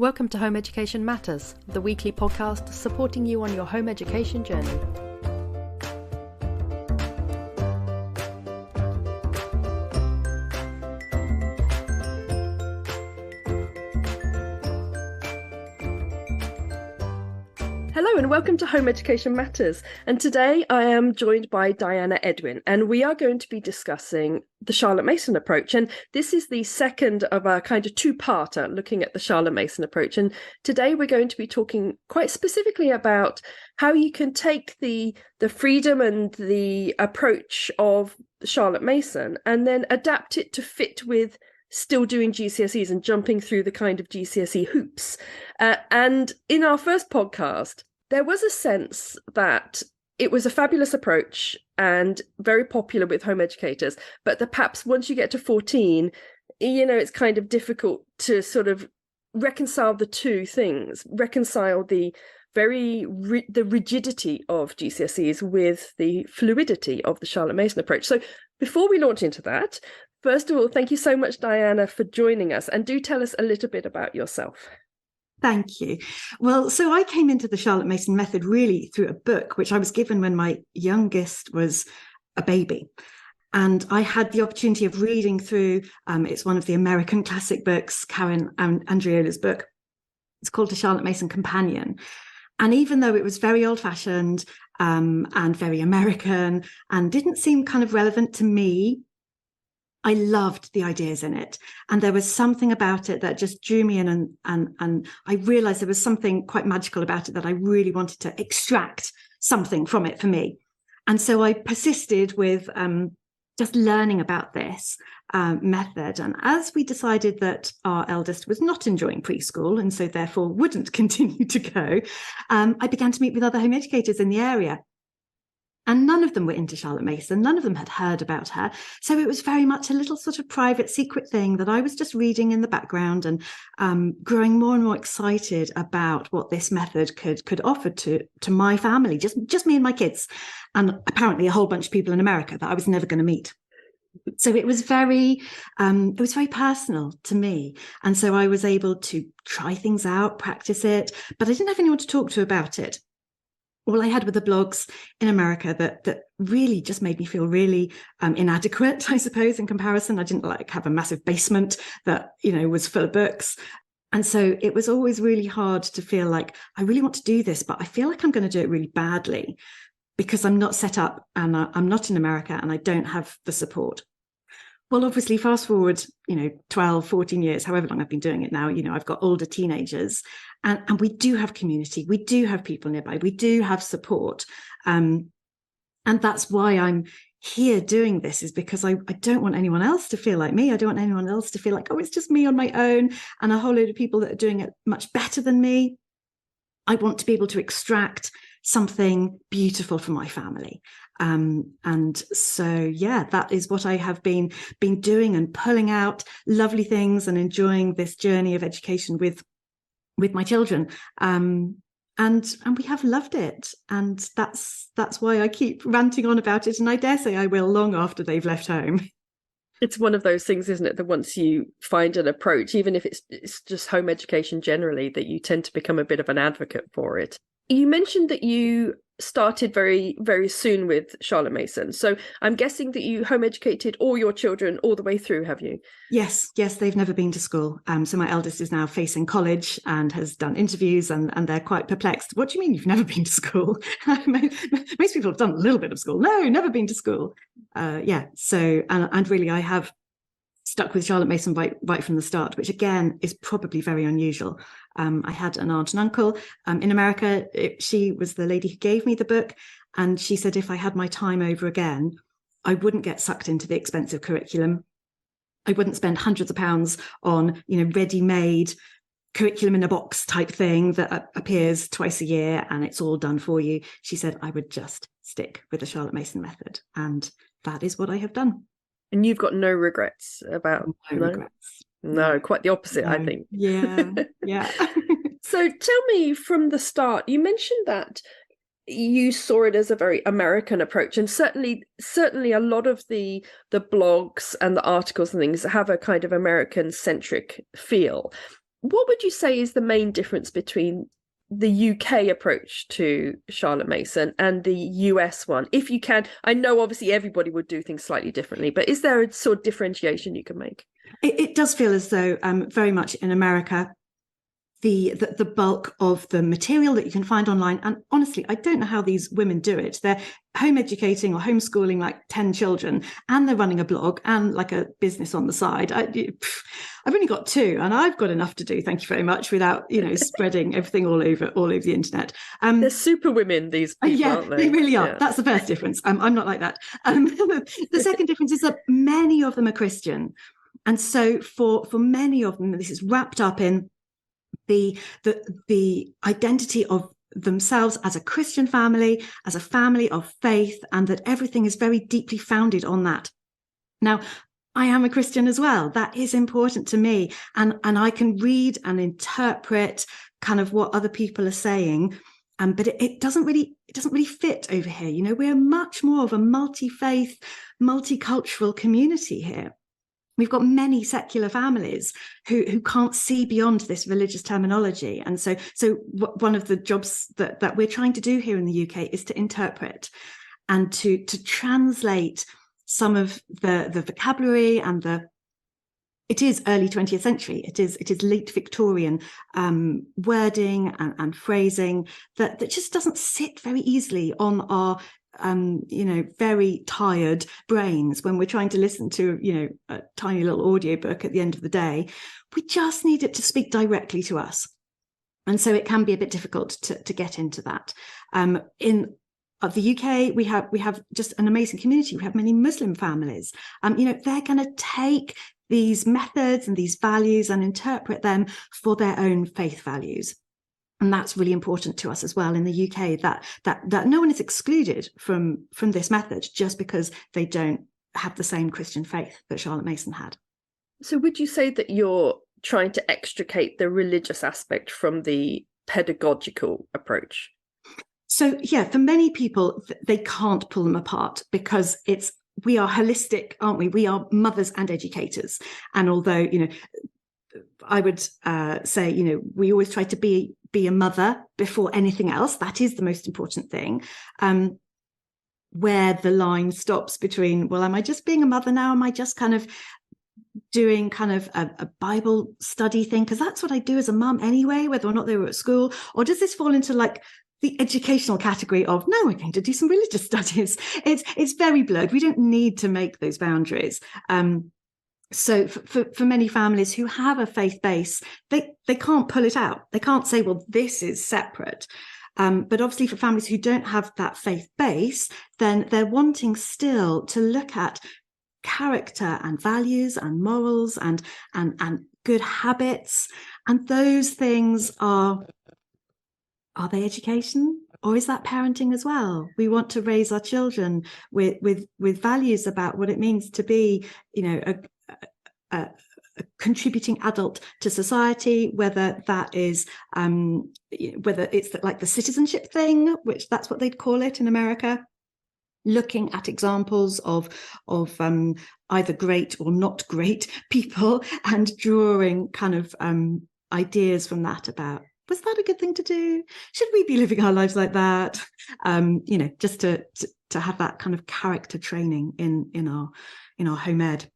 Welcome to Home Education Matters, the weekly podcast supporting you on your home education journey. Hello and welcome to Home Education Matters. And today I am joined by Diana Edwin, and we are going to be discussing the Charlotte Mason approach. And this is the second of a kind of two-parter looking at the Charlotte Mason approach. And today we're going to be talking quite specifically about how you can take the freedom and the approach of Charlotte Mason and then adapt it to fit with still doing GCSEs and jumping through the kind of GCSE hoops. And in our first podcast, there was a sense that it was a fabulous approach and very popular with home educators, but that perhaps once you get to 14, it's kind of difficult to sort of reconcile the two things, reconcile the the rigidity of GCSEs with the fluidity of the Charlotte Mason approach. So before we launch into that, first of all, thank you so much, Diana, for joining us. And do tell us a little bit about yourself. Thank you. Well, so I came into the Charlotte Mason method really through a book, which I was given when my youngest was a baby. And I had the opportunity of reading through, it's one of the American classic books, Karen Andreola's book. It's called The Charlotte Mason Companion. And even though it was very old-fashioned and very American and didn't seem kind of relevant to me, I loved the ideas in it. And there was something about it that just drew me in. And I realized there was something quite magical about it that I really wanted to extract something from it for me. And so I persisted with just learning about this method. And as we decided that our eldest was not enjoying preschool and so therefore wouldn't continue to go, I began to meet with other home educators in the area. And none of them were into Charlotte Mason. None of them had heard about her. So it was very much a little sort of private, secret thing that I was just reading in the background and growing more and more excited about what this method could offer to my family, just me and my kids, and apparently a whole bunch of people in America that I was never going to meet. So it was very personal to me. And so I was able to try things out, practice it, but I didn't have anyone to talk to about it. All I had were the blogs in America that really just made me feel really inadequate, I suppose, in comparison. I didn't have a massive basement that, was full of books. And so it was always really hard to feel like I really want to do this, but I feel like I'm going to do it really badly because I'm not set up and I'm not in America and I don't have the support. Well, obviously, fast forward, 12, 14 years, however long I've been doing it now, I've got older teenagers and we do have community. We do have people nearby. We do have support. And that's why I'm here doing this, is because I don't want anyone else to feel like me. I don't want anyone else to feel like, oh, it's just me on my own and a whole load of people that are doing it much better than me. I want to be able to extract something beautiful for my family. And so, yeah, that is what I have been doing and pulling out lovely things and enjoying this journey of education with my children. And we have loved it. And that's why I keep ranting on about it. And I dare say I will long after they've left home. It's one of those things, isn't it, that once you find an approach, even if it's just home education generally, that you tend to become a bit of an advocate for it. You mentioned that you started very, very soon with Charlotte Mason. So I'm guessing that you home educated all your children all the way through, have you? Yes, they've never been to school. So my eldest is now facing college and has done interviews and they're quite perplexed. What do you mean you've never been to school? Most people have done a little bit of school. No, never been to school. So, and really I have stuck with Charlotte Mason right from the start, which again is probably very unusual. I had an aunt and uncle in America. She was the lady who gave me the book. And she said, if I had my time over again, I wouldn't get sucked into the expensive curriculum. I wouldn't spend hundreds of pounds on, ready-made curriculum in a box type thing that appears twice a year and it's all done for you. She said, I would just stick with the Charlotte Mason method. And that is what I have done. And you've got no regrets about regrets. No, quite the opposite, no. I think. Yeah. So tell me from the start, you mentioned that you saw it as a very American approach, and certainly a lot of the blogs and the articles and things have a kind of American centric feel. what would you say is the main difference between the UK approach to Charlotte Mason and the US one? If you can, I know obviously everybody would do things slightly differently, but is there a sort of differentiation you can make? It does feel as though very much in America, the bulk of the material that you can find online, and honestly, I don't know how these women do it. They're home educating or homeschooling like 10 children, and they're running a blog and like a business on the side. I've only got two, and I've got enough to do, thank you very much, without spreading everything all over the internet. They're super women, these people, yeah, aren't they? They really are. Yeah. That's the first difference. I'm not like that. The second difference is that many of them are Christian, and so for many of them, this is wrapped up in the identity of themselves as a Christian family, as a family of faith, and that everything is very deeply founded on that. Now, I am a Christian as well. That is important to me, and I can read and interpret kind of what other people are saying, but it doesn't really fit over here. We're much more of a multi-faith, multicultural community here. We've got many secular families who can't see beyond this religious terminology. And so one of the jobs that we're trying to do here in the UK is to interpret and to translate some of the vocabulary and it is early 20th century. It is late Victorian wording and phrasing that just doesn't sit very easily on our very tired brains when we're trying to listen to, a tiny little audiobook at the end of the day. We just need it to speak directly to us. And so it can be a bit difficult to get into that. In the UK, we have just an amazing community. We have many Muslim families. They're going to take these methods and these values and interpret them for their own faith values. And that's really important to us as well in the UK, that no one is excluded from this method just because they don't have the same Christian faith that Charlotte Mason had. So would you say that you're trying to extricate the religious aspect from the pedagogical approach? So, yeah, for many people, they can't pull them apart because we are holistic, aren't we? We are mothers and educators. And although, I would say, we always try to be a mother before anything else. That is the most important thing. Where the line stops between, well, am I just being a mother now? Am I just kind of doing kind of a Bible study thing? Because that's what I do as a mum anyway, whether or not they were at school. Or does this fall into like the educational category of, no, we're going to do some religious studies? It's very blurred. We don't need to make those boundaries. So for many families who have a faith base, they can't pull it out. They can't say, well, this is separate. But obviously for families who don't have that faith base, then they're wanting still to look at character and values and morals and good habits. And those things are they education? Or is that parenting as well? We want to raise our children with values about what it means to be, a contributing adult to society, whether that is whether it's like the citizenship thing, which that's what they'd call it in America, looking at examples of either great or not great people and drawing kind of ideas from that about, was that a good thing to do? Should we be living our lives like that? Just to have that kind of character training in our home ed.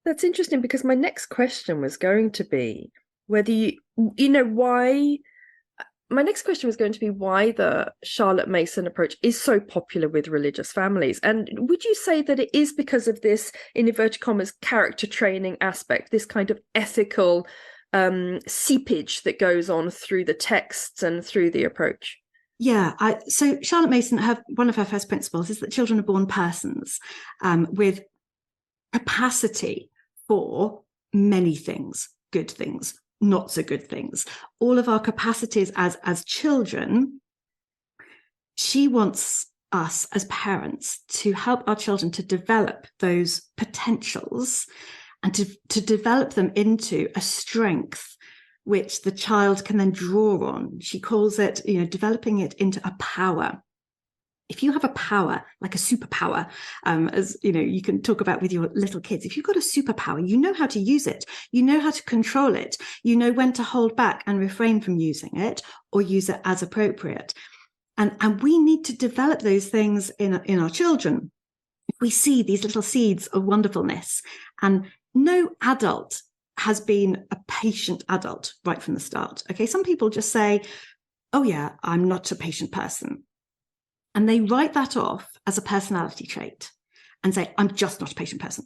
That's interesting, because my next question was going to be whether why. My next question was going to be why the Charlotte Mason approach is so popular with religious families. And would you say that it is because of this, in inverted commas, character training aspect, this kind of ethical seepage that goes on through the texts and through the approach? Yeah, so Charlotte Mason, one of her first principles is that children are born persons with capacity for many things, good things, not so good things. All of our capacities as children, she wants us as parents to help our children to develop those potentials and to develop them into a strength which the child can then draw on. She calls it, developing it into a power. if you have a power, like a superpower, as you know, you can talk about with your little kids, if you've got a superpower, you know how to use it, you know how to control it, you know when to hold back and refrain from using it or use it as appropriate. And we need to develop those things in our children. We see these little seeds of wonderfulness, and no adult has been a patient adult right from the start. Okay, some people just say, oh yeah, I'm not a patient person. And they write that off as a personality trait and say, I'm just not a patient person.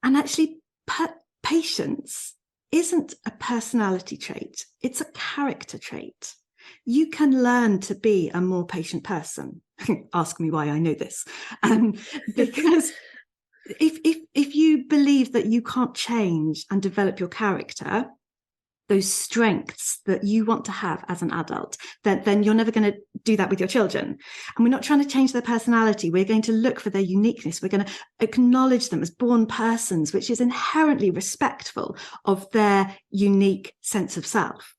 And actually, patience isn't a personality trait. It's a character trait. You can learn to be a more patient person. Ask me why I know this. Because if you believe that you can't change and develop your character, those strengths that you want to have as an adult, then you're never going to do that with your children. And we're not trying to change their personality. We're going to look for their uniqueness. We're going to acknowledge them as born persons, which is inherently respectful of their unique sense of self.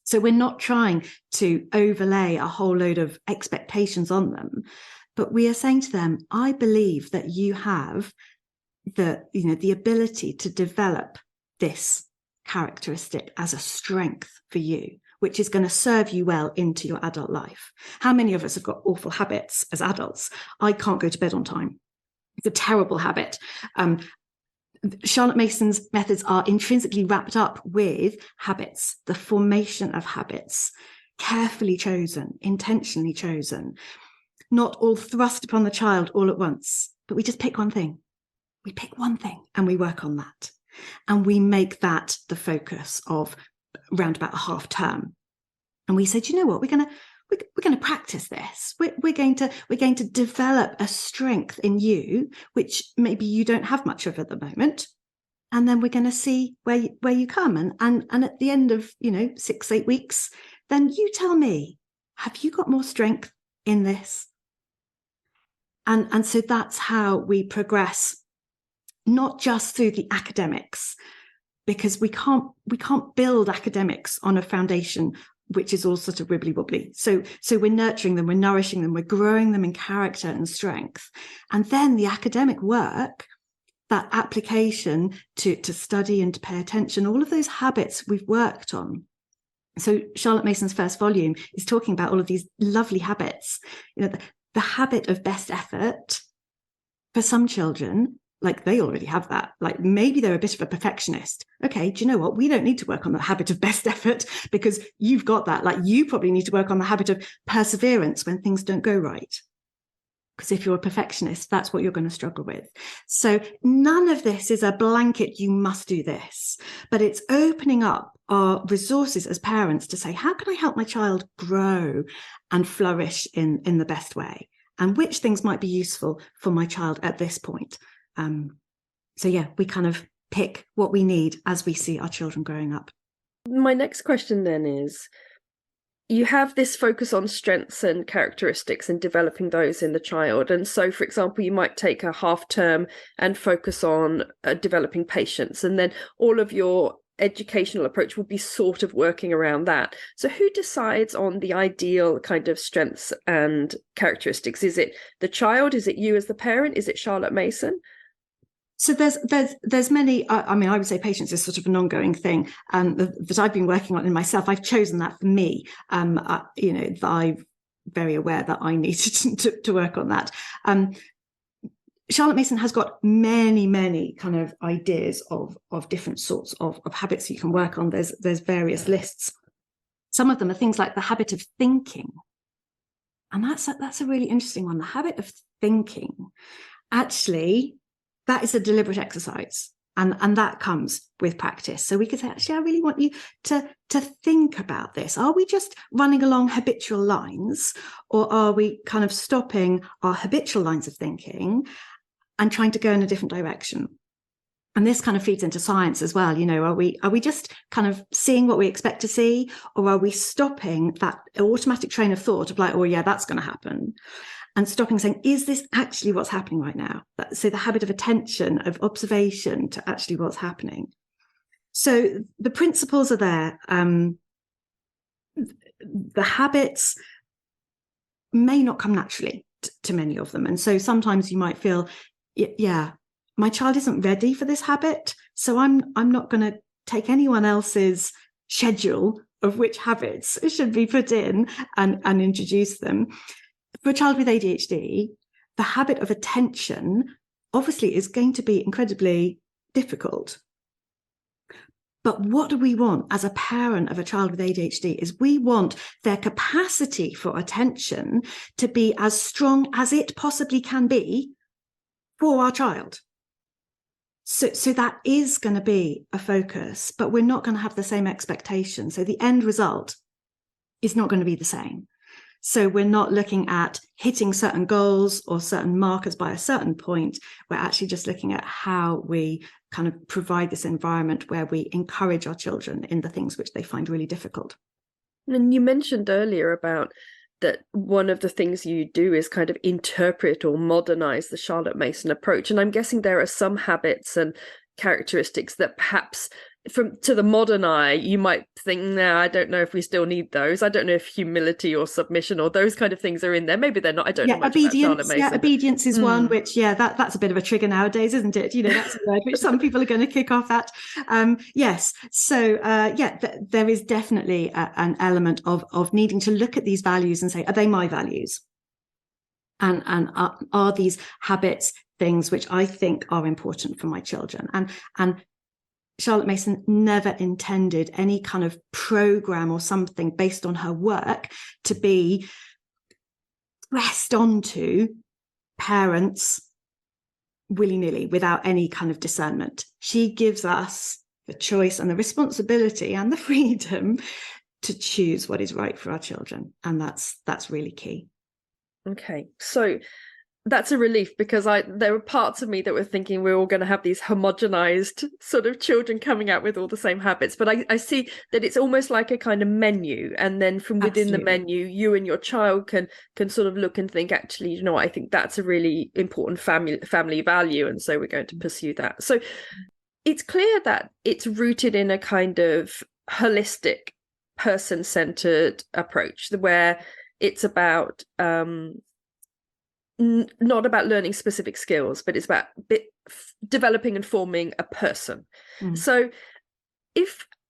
So we're not trying to overlay a whole load of expectations on them, but we are saying to them, I believe that you have the ability to develop this characteristic as a strength for you, which is going to serve you well into your adult life. How many of us have got awful habits as adults? I can't go to bed on time. It's a terrible habit. Charlotte Mason's methods are intrinsically wrapped up with habits, the formation of habits, carefully chosen, intentionally chosen, not all thrust upon the child all at once, but we just pick one thing. We pick one thing and we work on that. And we make that the focus of around about a half term. And we said, you know what, we're going to practice this. We're going to develop a strength in you, which maybe you don't have much of at the moment. And then we're going to see where you come. And at the end of, 6-8 weeks, then you tell me, have you got more strength in this? And so that's how we progress, not just through the academics, because we can't build academics on a foundation which is all sort of wibbly wobbly. So we're nurturing them, we're nourishing them, we're growing them in character and strength. And then the academic work, that application to study and to pay attention, all of those habits we've worked on. So Charlotte Mason's first volume is talking about all of these lovely habits. The habit of best effort for some children, like they already have that. Like maybe they're a bit of a perfectionist. Okay, do you know what? We don't need to work on the habit of best effort because you've got that. Like you probably need to work on the habit of perseverance when things don't go right. Because if you're a perfectionist, that's what you're going to struggle with. So none of this is a blanket, you must do this, but it's opening up our resources as parents to say, how can I help my child grow and flourish in the best way? And which things might be useful for my child at this point? So yeah, we kind of pick what we need as we see our children growing up. My next question then is, you have this focus on strengths and characteristics and developing those in the child. And so, for example, you might take a half term and focus on developing patience, and then all of your educational approach will be sort of working around that. So who decides on the ideal kind of strengths and characteristics? Is it the child? Is it you as the parent? Is it Charlotte Mason? So there's many. I mean, I would say patience is sort of an ongoing thing that I've been working on in myself. I've chosen that for me. That I'm very aware that I needed to work on that. Charlotte Mason has got many kind of ideas of different sorts of habits you can work on. There's various lists. Some of them are things like the habit of thinking, and that's a really interesting one. The habit of thinking, actually. That is a deliberate exercise, and that comes with practice. So we could say, actually, I really want you to think about this. Are we just running along habitual lines, or are we kind of stopping our habitual lines of thinking and trying to go in a different direction? And this kind of feeds into science as well. Are we just kind of seeing what we expect to see, or are we stopping that automatic train of thought of like, oh yeah, that's going to happen? And stopping saying, is this actually what's happening right now? So the habit of attention, of observation to actually what's happening. So the principles are there. The habits may not come naturally to many of them. And so sometimes you might feel, yeah, my child isn't ready for this habit, so I'm not going to take anyone else's schedule of which habits should be put in and introduce them. For a child with ADHD, the habit of attention obviously is going to be incredibly difficult. But what do we want as a parent of a child with ADHD is we want their capacity for attention to be as strong as it possibly can be for our child. So that is going to be a focus, but we're not going to have the same expectation. So the end result is not going to be the same. So we're not looking at hitting certain goals or certain markers by a certain point. We're actually just looking at how we kind of provide this environment where we encourage our children in the things which they find really difficult. And you mentioned earlier about that one of the things you do is kind of interpret or modernize the Charlotte Mason approach. And I'm guessing there are some habits and characteristics that perhaps to the modern eye, you might think, no, I don't know if we still need those. I don't know if humility or submission or those kind of things are in there. Maybe they're not. I don't know much about Charlotte Mason. Yeah, obedience is one, which, that's a bit of a trigger nowadays, isn't it? That's a word which some people are going to kick off at. Yes. So, there is definitely an element of needing to look at these values and say, are they my values? And are these habits things which I think are important for my children? And Charlotte Mason never intended any kind of program or something based on her work to be pressed onto parents willy-nilly without any kind of discernment. She gives us the choice and the responsibility and the freedom to choose what is right for our children. And that's really key. Okay, so that's a relief, because there were parts of me that were thinking we're all going to have these homogenized sort of children coming out with all the same habits. But I see that it's almost like a kind of menu. And then from within the menu, you and your child can sort of look and think, actually, you know what, I think that's a really important family value. And so we're going to pursue that. So it's clear that it's rooted in a kind of holistic, person-centered approach where it's about not about learning specific skills, but it's about developing and forming a person. So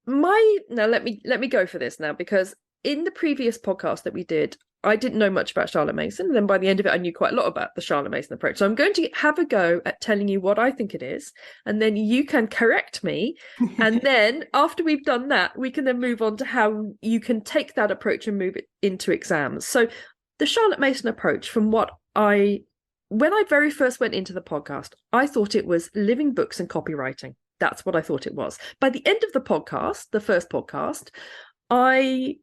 now let me go for this now, because in the previous podcast that we did, I didn't know much about Charlotte Mason, and then by the end of it I knew quite a lot about the Charlotte Mason approach. So I'm going to have a go at telling you what I think it is, and then you can correct me. And then after we've done that, we can then move on to how you can take that approach and move it into exams. So the Charlotte Mason approach, from when I very first went into the podcast, I thought it was living books and copywriting. That's what I thought it was. By the end of the podcast, the first podcast, I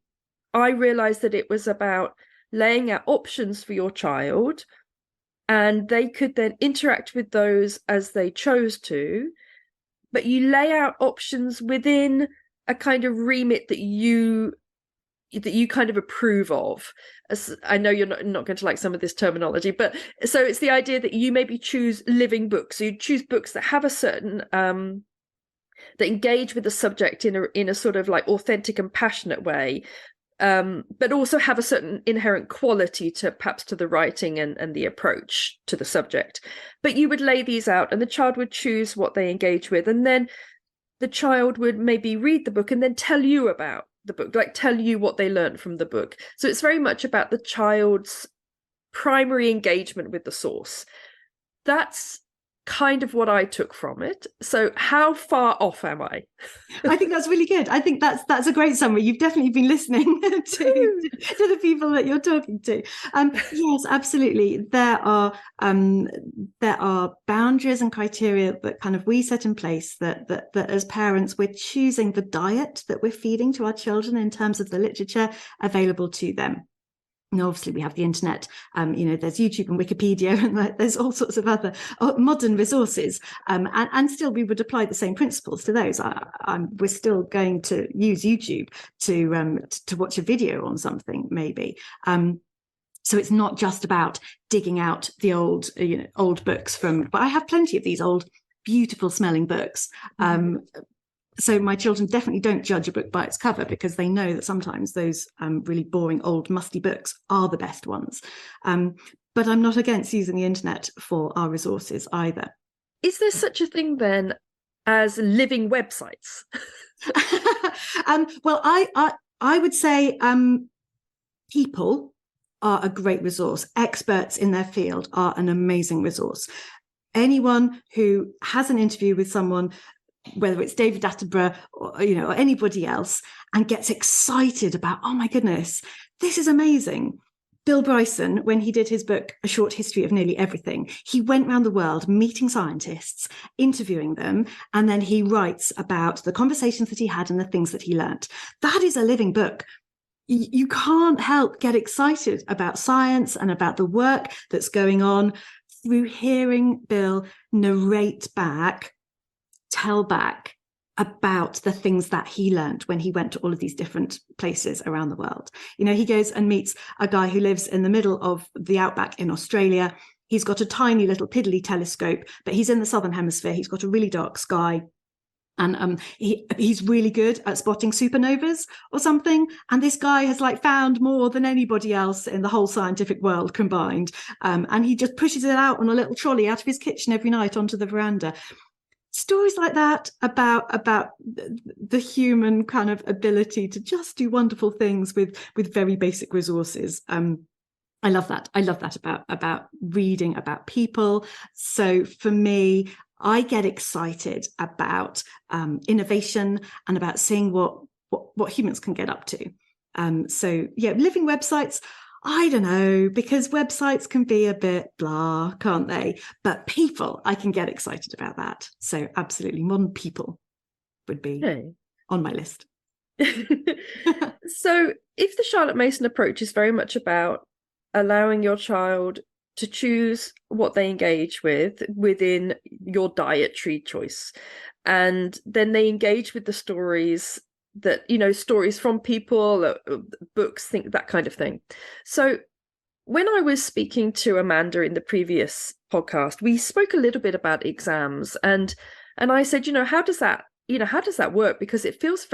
realized that it was about laying out options for your child, and they could then interact with those as they chose to, but you lay out options within a kind of remit that you kind of approve of. I know you're not going to like some of this terminology, but so it's the idea that you maybe choose living books. So you choose books that have a certain that engage with the subject in a sort of like authentic and passionate way, but also have a certain inherent quality to perhaps to the writing and the approach to the subject. But you would lay these out, and the child would choose what they engage with, and then the child would maybe read the book and then tell you about the book, like tell you what they learned from the book. So it's very much about the child's primary engagement with the source. That's kind of what I took from it. So how far off am I? I think that's really good. I think that's a great summary. You've definitely been listening to the people that you're talking to. Yes, absolutely. There are boundaries and criteria that kind of we set in place that as parents we're choosing the diet that we're feeding to our children in terms of the literature available to them. And obviously we have the internet, there's YouTube and Wikipedia, and there's all sorts of other modern resources. And still we would apply the same principles to those. We're still going to use YouTube to watch a video on something, maybe. So it's not just about digging out the old books but I have plenty of these old, beautiful smelling books. So my children definitely don't judge a book by its cover, because they know that sometimes those really boring, old, musty books are the best ones. But I'm not against using the internet for our resources either. Is there such a thing then as living websites? Well, I would say people are a great resource. Experts in their field are an amazing resource. Anyone who has an interview with someone, whether it's David Attenborough or, or anybody else, and gets excited about, oh my goodness, this is amazing. Bill Bryson, when he did his book, A Short History of Nearly Everything, he went around the world meeting scientists, interviewing them, and then he writes about the conversations that he had and the things that he learnt. That is a living book. You can't help get excited about science and about the work that's going on through hearing Bill narrate back, tell back about the things that he learned when he went to all of these different places around the world. He goes and meets a guy who lives in the middle of the outback in Australia. He's got a tiny little piddly telescope, but he's in the southern hemisphere. He's got a really dark sky. And he's really good at spotting supernovas or something. And this guy has found more than anybody else in the whole scientific world combined. And he just pushes it out on a little trolley out of his kitchen every night onto the veranda. Stories like that about the human kind of ability to just do wonderful things with very basic resources. I love that. I love that about reading about people. So for me, I get excited about innovation and about seeing what humans can get up to. So yeah, living websites, I don't know, because websites can be a bit blah, can't they? But people, I can get excited about that. So absolutely, modern people would be on my list. So if the Charlotte Mason approach is very much about allowing your child to choose what they engage with within your dietary choice, and then they engage with the stories that, stories from people, books, think that kind of thing. So when I was speaking to Amanda in the previous podcast, we spoke a little bit about exams, and I said, how does that work? Because it feels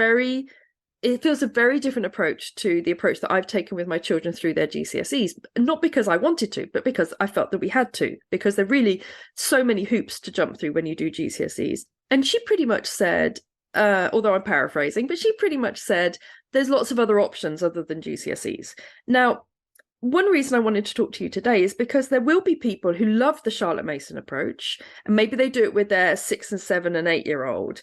a very different approach to the approach that I've taken with my children through their GCSEs, not because I wanted to, but because I felt that we had to, because there are really so many hoops to jump through when you do GCSEs. And she pretty much said, although I'm paraphrasing, but she pretty much said there's lots of other options other than GCSEs. Now, one reason I wanted to talk to you today is because there will be people who love the Charlotte Mason approach, and maybe they do it with their 6 and 7 and 8-year-old.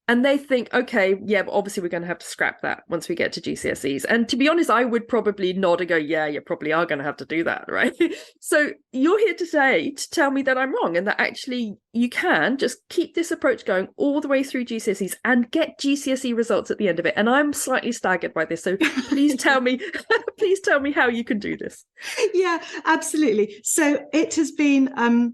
And they think, okay, yeah, but obviously we're going to have to scrap that once we get to GCSEs. And to be honest, I would probably nod and go, yeah, you probably are going to have to do that, right? So you're here today to tell me that I'm wrong, and that actually you can just keep this approach going all the way through GCSEs and get GCSE results at the end of it. And I'm slightly staggered by this. So please tell me, please tell me how you can do this. Yeah, absolutely. So it has been...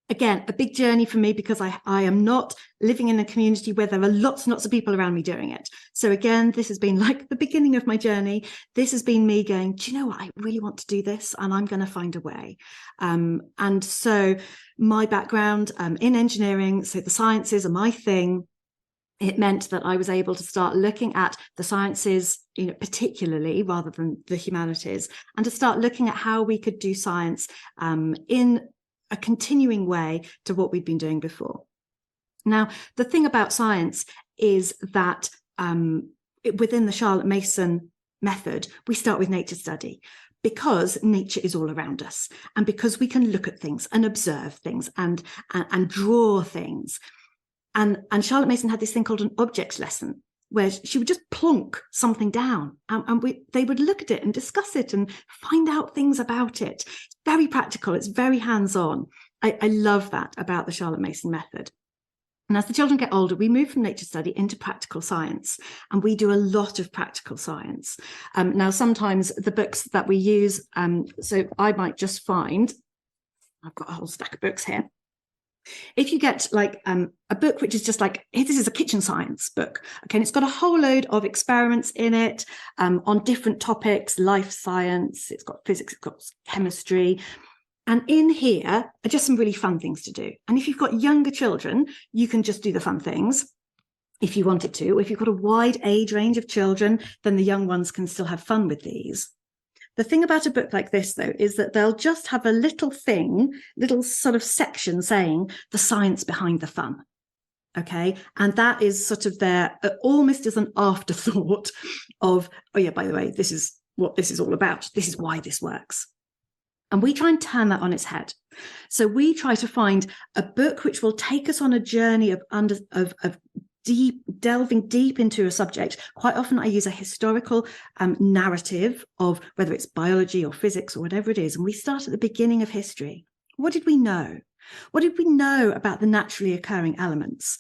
again, a big journey for me, because I am not living in a community where there are lots and lots of people around me doing it. So again, this has been like the beginning of my journey. This has been me going, do you know what? I really want to do this, and I'm going to find a way. And so my background in engineering, so the sciences are my thing. It meant that I was able to start looking at the sciences, particularly rather than the humanities, and to start looking at how we could do science in a continuing way to what we'd been doing before. Now, the thing about science is that within the Charlotte Mason method, we start with nature study, because nature is all around us, and because we can look at things and observe things and draw things. And Charlotte Mason had this thing called an objects lesson, where she would just plonk something down, and they would look at it and discuss it and find out things about it. It's very practical. It's very hands-on. I love that about the Charlotte Mason method. And as the children get older, we move from nature study into practical science, and we do a lot of practical science. Now, sometimes the books that we use, so I might just find, I've got a whole stack of books here. If you get a book which is just this is a kitchen science book, okay, and it's got a whole load of experiments in it on different topics, life science, it's got physics, it's got chemistry. And in here are just some really fun things to do. And if you've got younger children, you can just do the fun things. if you wanted to, or if you've got a wide age range of children, then the young ones can still have fun with these. The thing about a book like this, though, is that they'll just have a little sort of section saying the science behind the fun. Okay. And that is sort of there almost as an afterthought of, oh, yeah, by the way, this is what this is all about. This is why this works. And we try and turn that on its head. So we try to find a book which will take us on a journey of delving deep into a subject. Quite often I use a historical narrative of whether it's biology or physics or whatever it is. And we start at the beginning of history. What did we know? What did we know about the naturally occurring elements?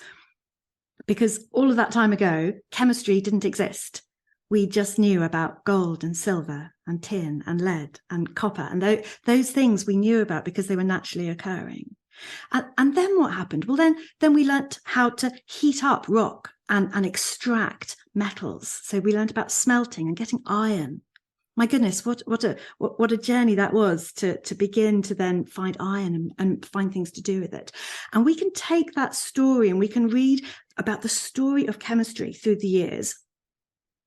Because all of that time ago, chemistry didn't exist. We just knew about gold and silver and tin and lead and copper. And those things we knew about because they were naturally occurring. And then what happened? Well, then we learnt how to heat up rock and extract metals. So we learnt about smelting and getting iron. My goodness, what a journey that was to begin to then find iron and find things to do with it. And we can take that story and we can read about the story of chemistry through the years.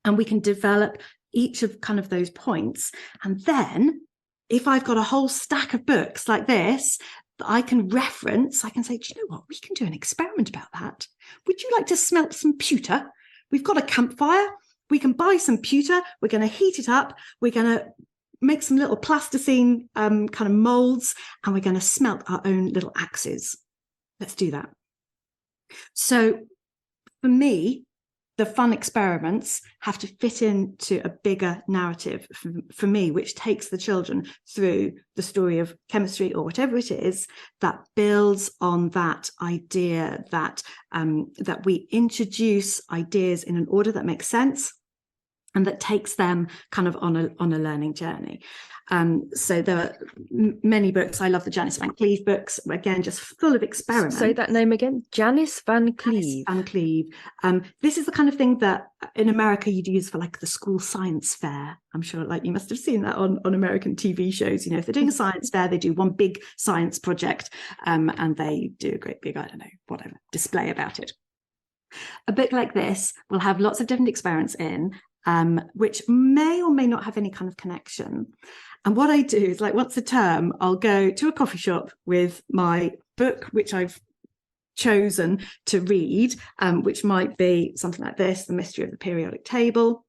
And we can develop each of kind of those points. And then if I've got a whole stack of books like this that I can reference, I can say, do you know what? We can do an experiment about that. Would you like to smelt some pewter? We've got a campfire. We can buy some pewter. We're going to heat it up. We're going to make some little plasticine kind of molds, and we're going to smelt our own little axes. Let's do that. So for me, the fun experiments have to fit into a bigger narrative for me, which takes the children through the story of chemistry or whatever it is that builds on that idea that that we introduce ideas in an order that makes sense and that takes them kind of on a learning journey. So there are many books. I love the Janice Van Cleve books, again, just full of experiments. Say that name again. Janice Van Cleve. Janice Van Cleve. This is the kind of thing that in America you'd use for like the school science fair. I'm sure like you must have seen that on American TV shows. You know, if they're doing a science fair, they do one big science project and they do a great big, I don't know, whatever, display about it. A book like this will have lots of different experiments in, which may or may not have any kind of connection. And what I do is, like, once a term, I'll go to a coffee shop with my book, which I've chosen to read, which might be something like this, The Mystery of the Periodic Table.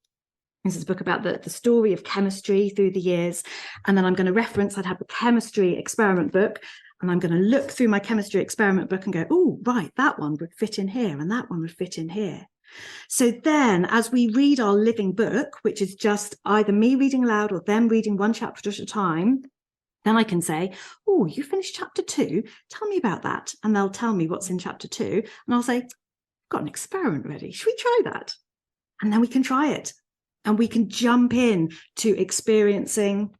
This is a book about the story of chemistry through the years. And then I'm going to reference, I'd have the chemistry experiment book, and I'm going to look through my chemistry experiment book and go, oh, right, that one would fit in here, and that one would fit in here. So then as we read our living book, which is just either me reading aloud or them reading one chapter at a time, then I can say, oh, you finished chapter 2. Tell me about that. And they'll tell me what's in chapter 2. And I'll say, I've got an experiment ready. Should we try that? And then we can try it. And we can jump in to experiencing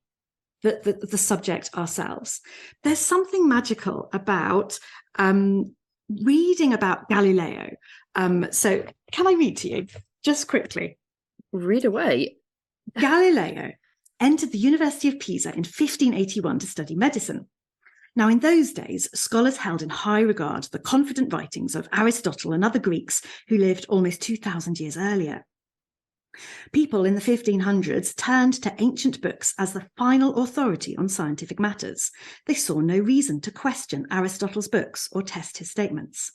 the subject ourselves. There's something magical about reading about Galileo. So can I read to you just quickly? Read away. Galileo entered the University of Pisa in 1581 to study medicine. Now, in those days, scholars held in high regard the confident writings of Aristotle and other Greeks who lived almost 2,000 years earlier. People in the 1500s turned to ancient books as the final authority on scientific matters. They saw no reason to question Aristotle's books or test his statements.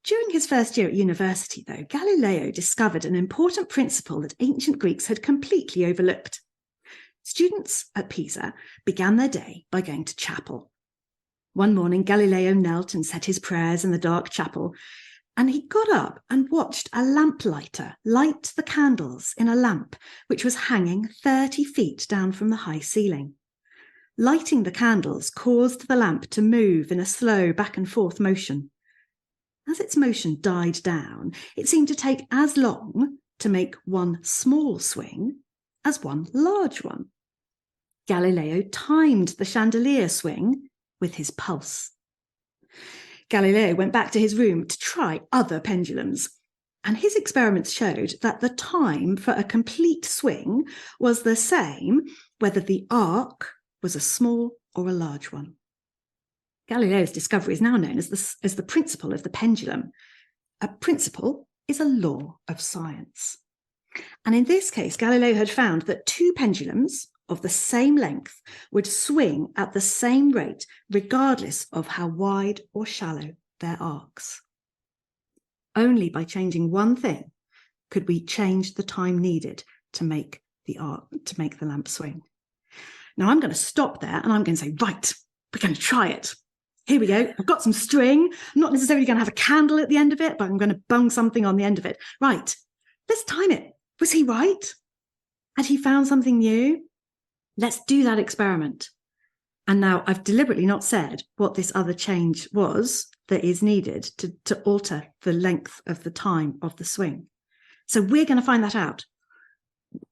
During his first year at university, though, Galileo discovered an important principle that ancient Greeks had completely overlooked. Students at Pisa began their day by going to chapel. One morning, Galileo knelt and said his prayers in the dark chapel, and he got up and watched a lamplighter light the candles in a lamp which was hanging 30 feet down from the high ceiling. Lighting the candles caused the lamp to move in a slow back and forth motion. As its motion died down, it seemed to take as long to make one small swing as one large one. Galileo timed the chandelier swing with his pulse. Galileo went back to his room to try other pendulums, and his experiments showed that the time for a complete swing was the same whether the arc was a small or a large one. Galileo's discovery is now known as the principle of the pendulum, a principle is a law of science. And in this case, Galileo had found that two pendulums of the same length would swing at the same rate, regardless of how wide or shallow their arcs. Only by changing one thing could we change the time needed to make the lamp swing. Now I'm going to stop there and I'm going to say, right, we're going to try it. Here we go. I've got some string. I'm not necessarily going to have a candle at the end of it, but I'm going to bung something on the end of it. Right, let's time it. Was he right? Had he found something new? Let's do that experiment. And now I've deliberately not said what this other change was that is needed to alter the length of the time of the swing. So we're going to find that out.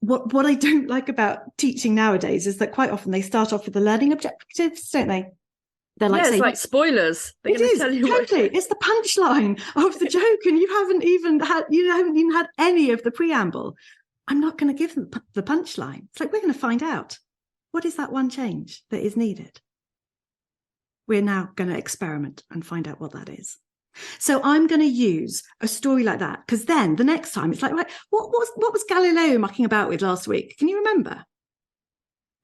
What I don't like about teaching nowadays is that quite often they start off with the learning objectives, don't they? They're like, it's like spoilers. They're going to tell you totally. It's the punchline of the joke, and you haven't even had any of the preamble. I'm not going to give them the punchline. It's like, we're going to find out. What is that one change that is needed? We're now going to experiment and find out what that is. So I'm going to use a story like that, because then the next time it's like, right, what was Galileo mucking about with last week? Can you remember?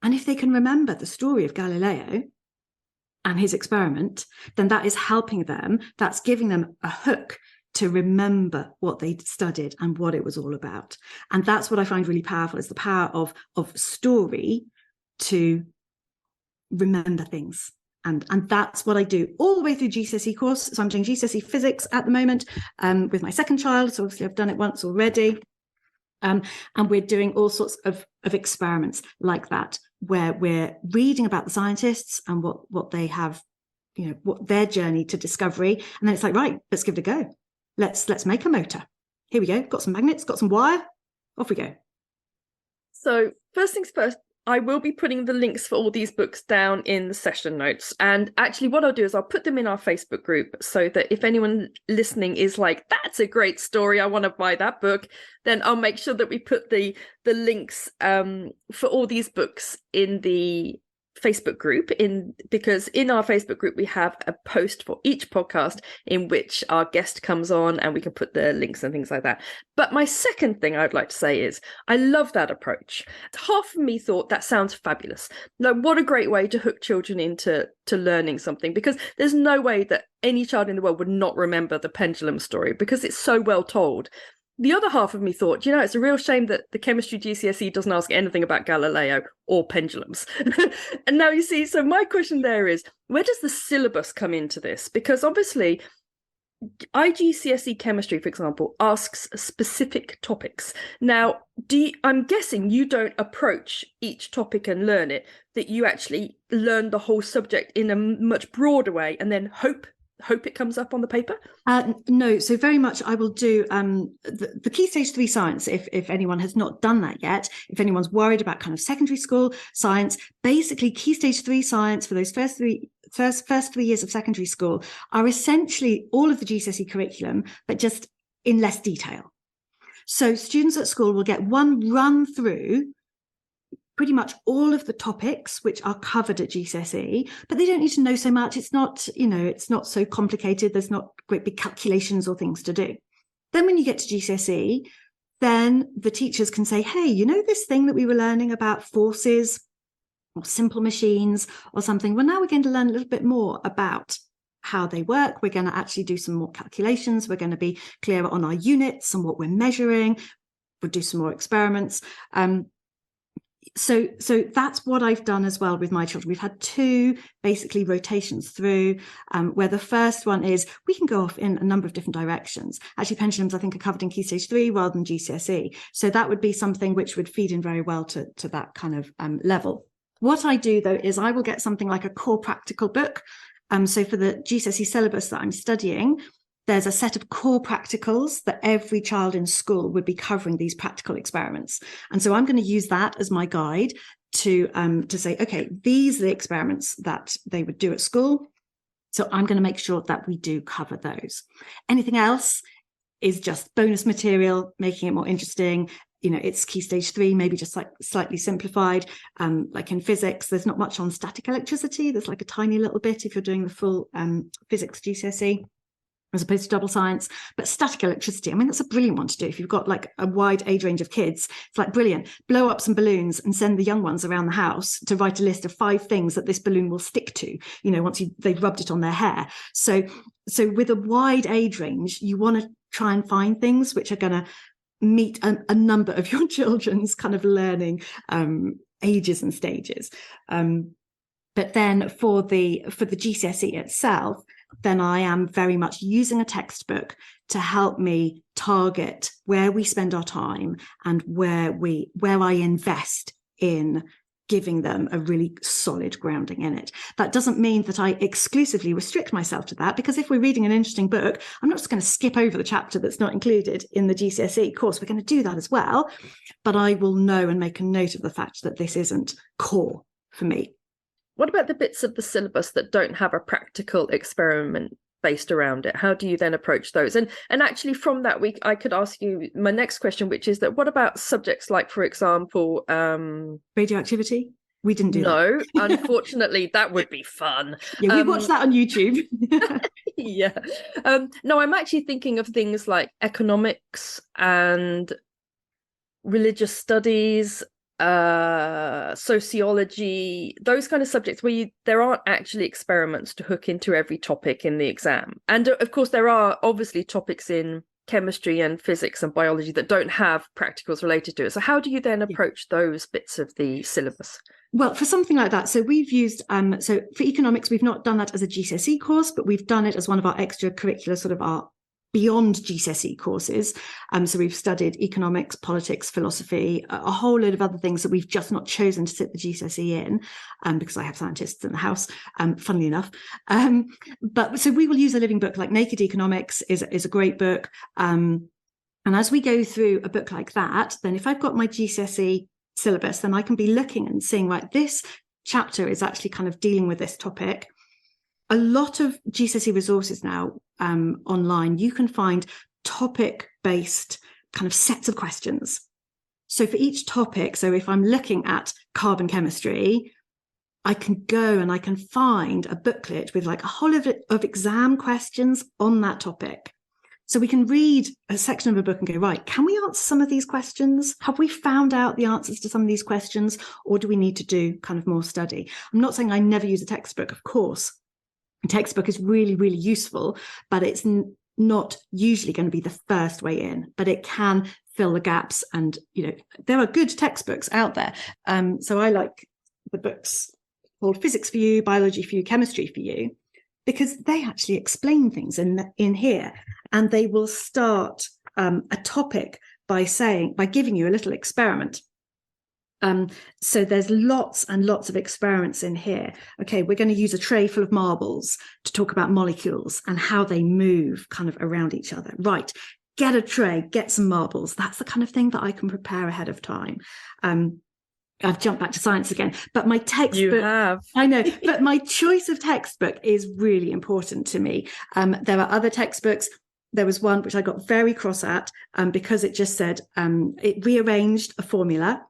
And if they can remember the story of Galileo and his experiment, then that is helping them. That's giving them a hook to remember what they studied and what it was all about. And that's what I find really powerful, is the power of story to remember things. And that's what I do all the way through GCSE course. So I'm doing GCSE physics at the moment with my second child. So obviously I've done it once already. And we're doing all sorts of experiments like that, where we're reading about the scientists and what they have, what their journey to discovery. And then it's like, right, let's give it a go. Let's make a motor. Here we go. Got some magnets, got some wire. Off we go. So first things first, I will be putting the links for all these books down in the session notes. And actually what I'll do is I'll put them in our Facebook group, so that if anyone listening is like, that's a great story, I want to buy that book, then I'll make sure that we put the links for all these books in the Facebook group, because in our Facebook group we have a post for each podcast in which our guest comes on and we can put the links and things like that. But my second thing I'd like to say is I love that approach. Half of me thought that sounds fabulous. Like, what a great way to hook children into learning something, because there's no way that any child in the world would not remember the pendulum story, because it's so well told. The other half of me thought, it's a real shame that the chemistry GCSE doesn't ask anything about Galileo or pendulums. And now you see, so my question there is, where does the syllabus come into this? Because obviously, IGCSE chemistry, for example, asks specific topics. Now, I'm guessing you don't approach each topic and learn it, that you actually learn the whole subject in a much broader way and then hope it comes up on the paper? No, so very much I will do the Key Stage 3 science, if anyone has not done that yet, if anyone's worried about kind of secondary school science. Basically, Key Stage 3 science for those first 3 years of secondary school are essentially all of the GCSE curriculum, but just in less detail. So students at school will get one run through pretty much all of the topics which are covered at GCSE, but they don't need to know so much. It's not, it's not so complicated. There's not great big calculations or things to do. Then when you get to GCSE, then the teachers can say, hey, this thing that we were learning about forces or simple machines or something, well, now we're going to learn a little bit more about how they work. We're going to actually do some more calculations. We're going to be clearer on our units and what we're measuring. We'll do some more experiments. So that's what I've done as well with my children. We've had 2 basically rotations through, where the first one is we can go off in a number of different directions. Actually, pendulums, I think, are covered in Key Stage 3 rather than GCSE. So that would be something which would feed in very well to that kind of level. What I do, though, is I will get something like a core practical book. So for the GCSE syllabus that I'm studying, there's a set of core practicals that every child in school would be covering these practical experiments. And so I'm going to use that as my guide to say, okay, these are the experiments that they would do at school. So I'm going to make sure that we do cover those. Anything else is just bonus material, making it more interesting. It's Key Stage 3, maybe just like slightly simplified. Like in physics, there's not much on static electricity. There's like a tiny little bit if you're doing the full physics GCSE. as opposed to double science. But static electricity, I mean, that's a brilliant one to do if you've got like a wide age range of kids. It's like brilliant. Blow up some balloons and send the young ones around the house to write a list of 5 things that this balloon will stick to, you know, once they've rubbed it on their hair. So with a wide age range, you want to try and find things which are going to meet a number of your children's kind of learning ages and stages. But then for the GCSE itself, then I am very much using a textbook to help me target where we spend our time and where I invest in giving them a really solid grounding in it. That doesn't mean that I exclusively restrict myself to that, because if we're reading an interesting book, I'm not just going to skip over the chapter that's not included in the GCSE course. We're going to do that as well, but I will know and make a note of the fact that this isn't core for me. What about the bits of the syllabus that don't have a practical experiment based around it? How do you then approach those? And actually from that I could ask you my next question, which is that what about subjects like, for example, radioactivity? We didn't do that. No, unfortunately, that would be fun. Yeah, we watched that on YouTube. Yeah. No, I'm actually thinking of things like economics and religious studies, sociology, those kind of subjects where there aren't actually experiments to hook into every topic in the exam. And of course there are obviously topics in chemistry and physics and biology that don't have practicals related to it. So how do you then approach those bits of the syllabus? Well, for something like that, so we've used, so for economics, we've not done that as a GCSE course, but we've done it as one of our extracurricular sort of our beyond GCSE courses. So we've studied economics, politics, philosophy, a whole load of other things that we've just not chosen to sit the GCSE in, because I have scientists in the house, funnily enough. But so we will use a living book, like Naked Economics is a great book. And as we go through a book like that, then if I've got my GCSE syllabus, then I can be looking and seeing, right, this chapter is actually kind of dealing with this topic. A lot of GCSE resources now online, you can find topic-based kind of sets of questions. So for each topic, so if I'm looking at carbon chemistry, I can go and I can find a booklet with like a whole of exam questions on that topic. So we can read a section of a book and go, right, can we answer some of these questions? Have we found out the answers to some of these questions? Or do we need to do kind of more study? I'm not saying I never use a textbook, of course. A textbook is really, really useful, but it's not usually going to be the first way in, but it can fill the gaps. And, you know, there are good textbooks out there. So I like the books called Physics for You, Biology for You, Chemistry for You, because they actually explain things in here, and they will start a topic by giving you a little experiment. So there's lots and lots of experiments in here. Okay, we're going to use a tray full of marbles to talk about molecules and how they move kind of around each other. Right, get a tray, get some marbles. That's the kind of thing that I can prepare ahead of time. I've jumped back to science again, but my textbook, you have. I know, but my choice of textbook is really important to me. There are other textbooks. There was one which I got very cross at because it just said, it rearranged a formula,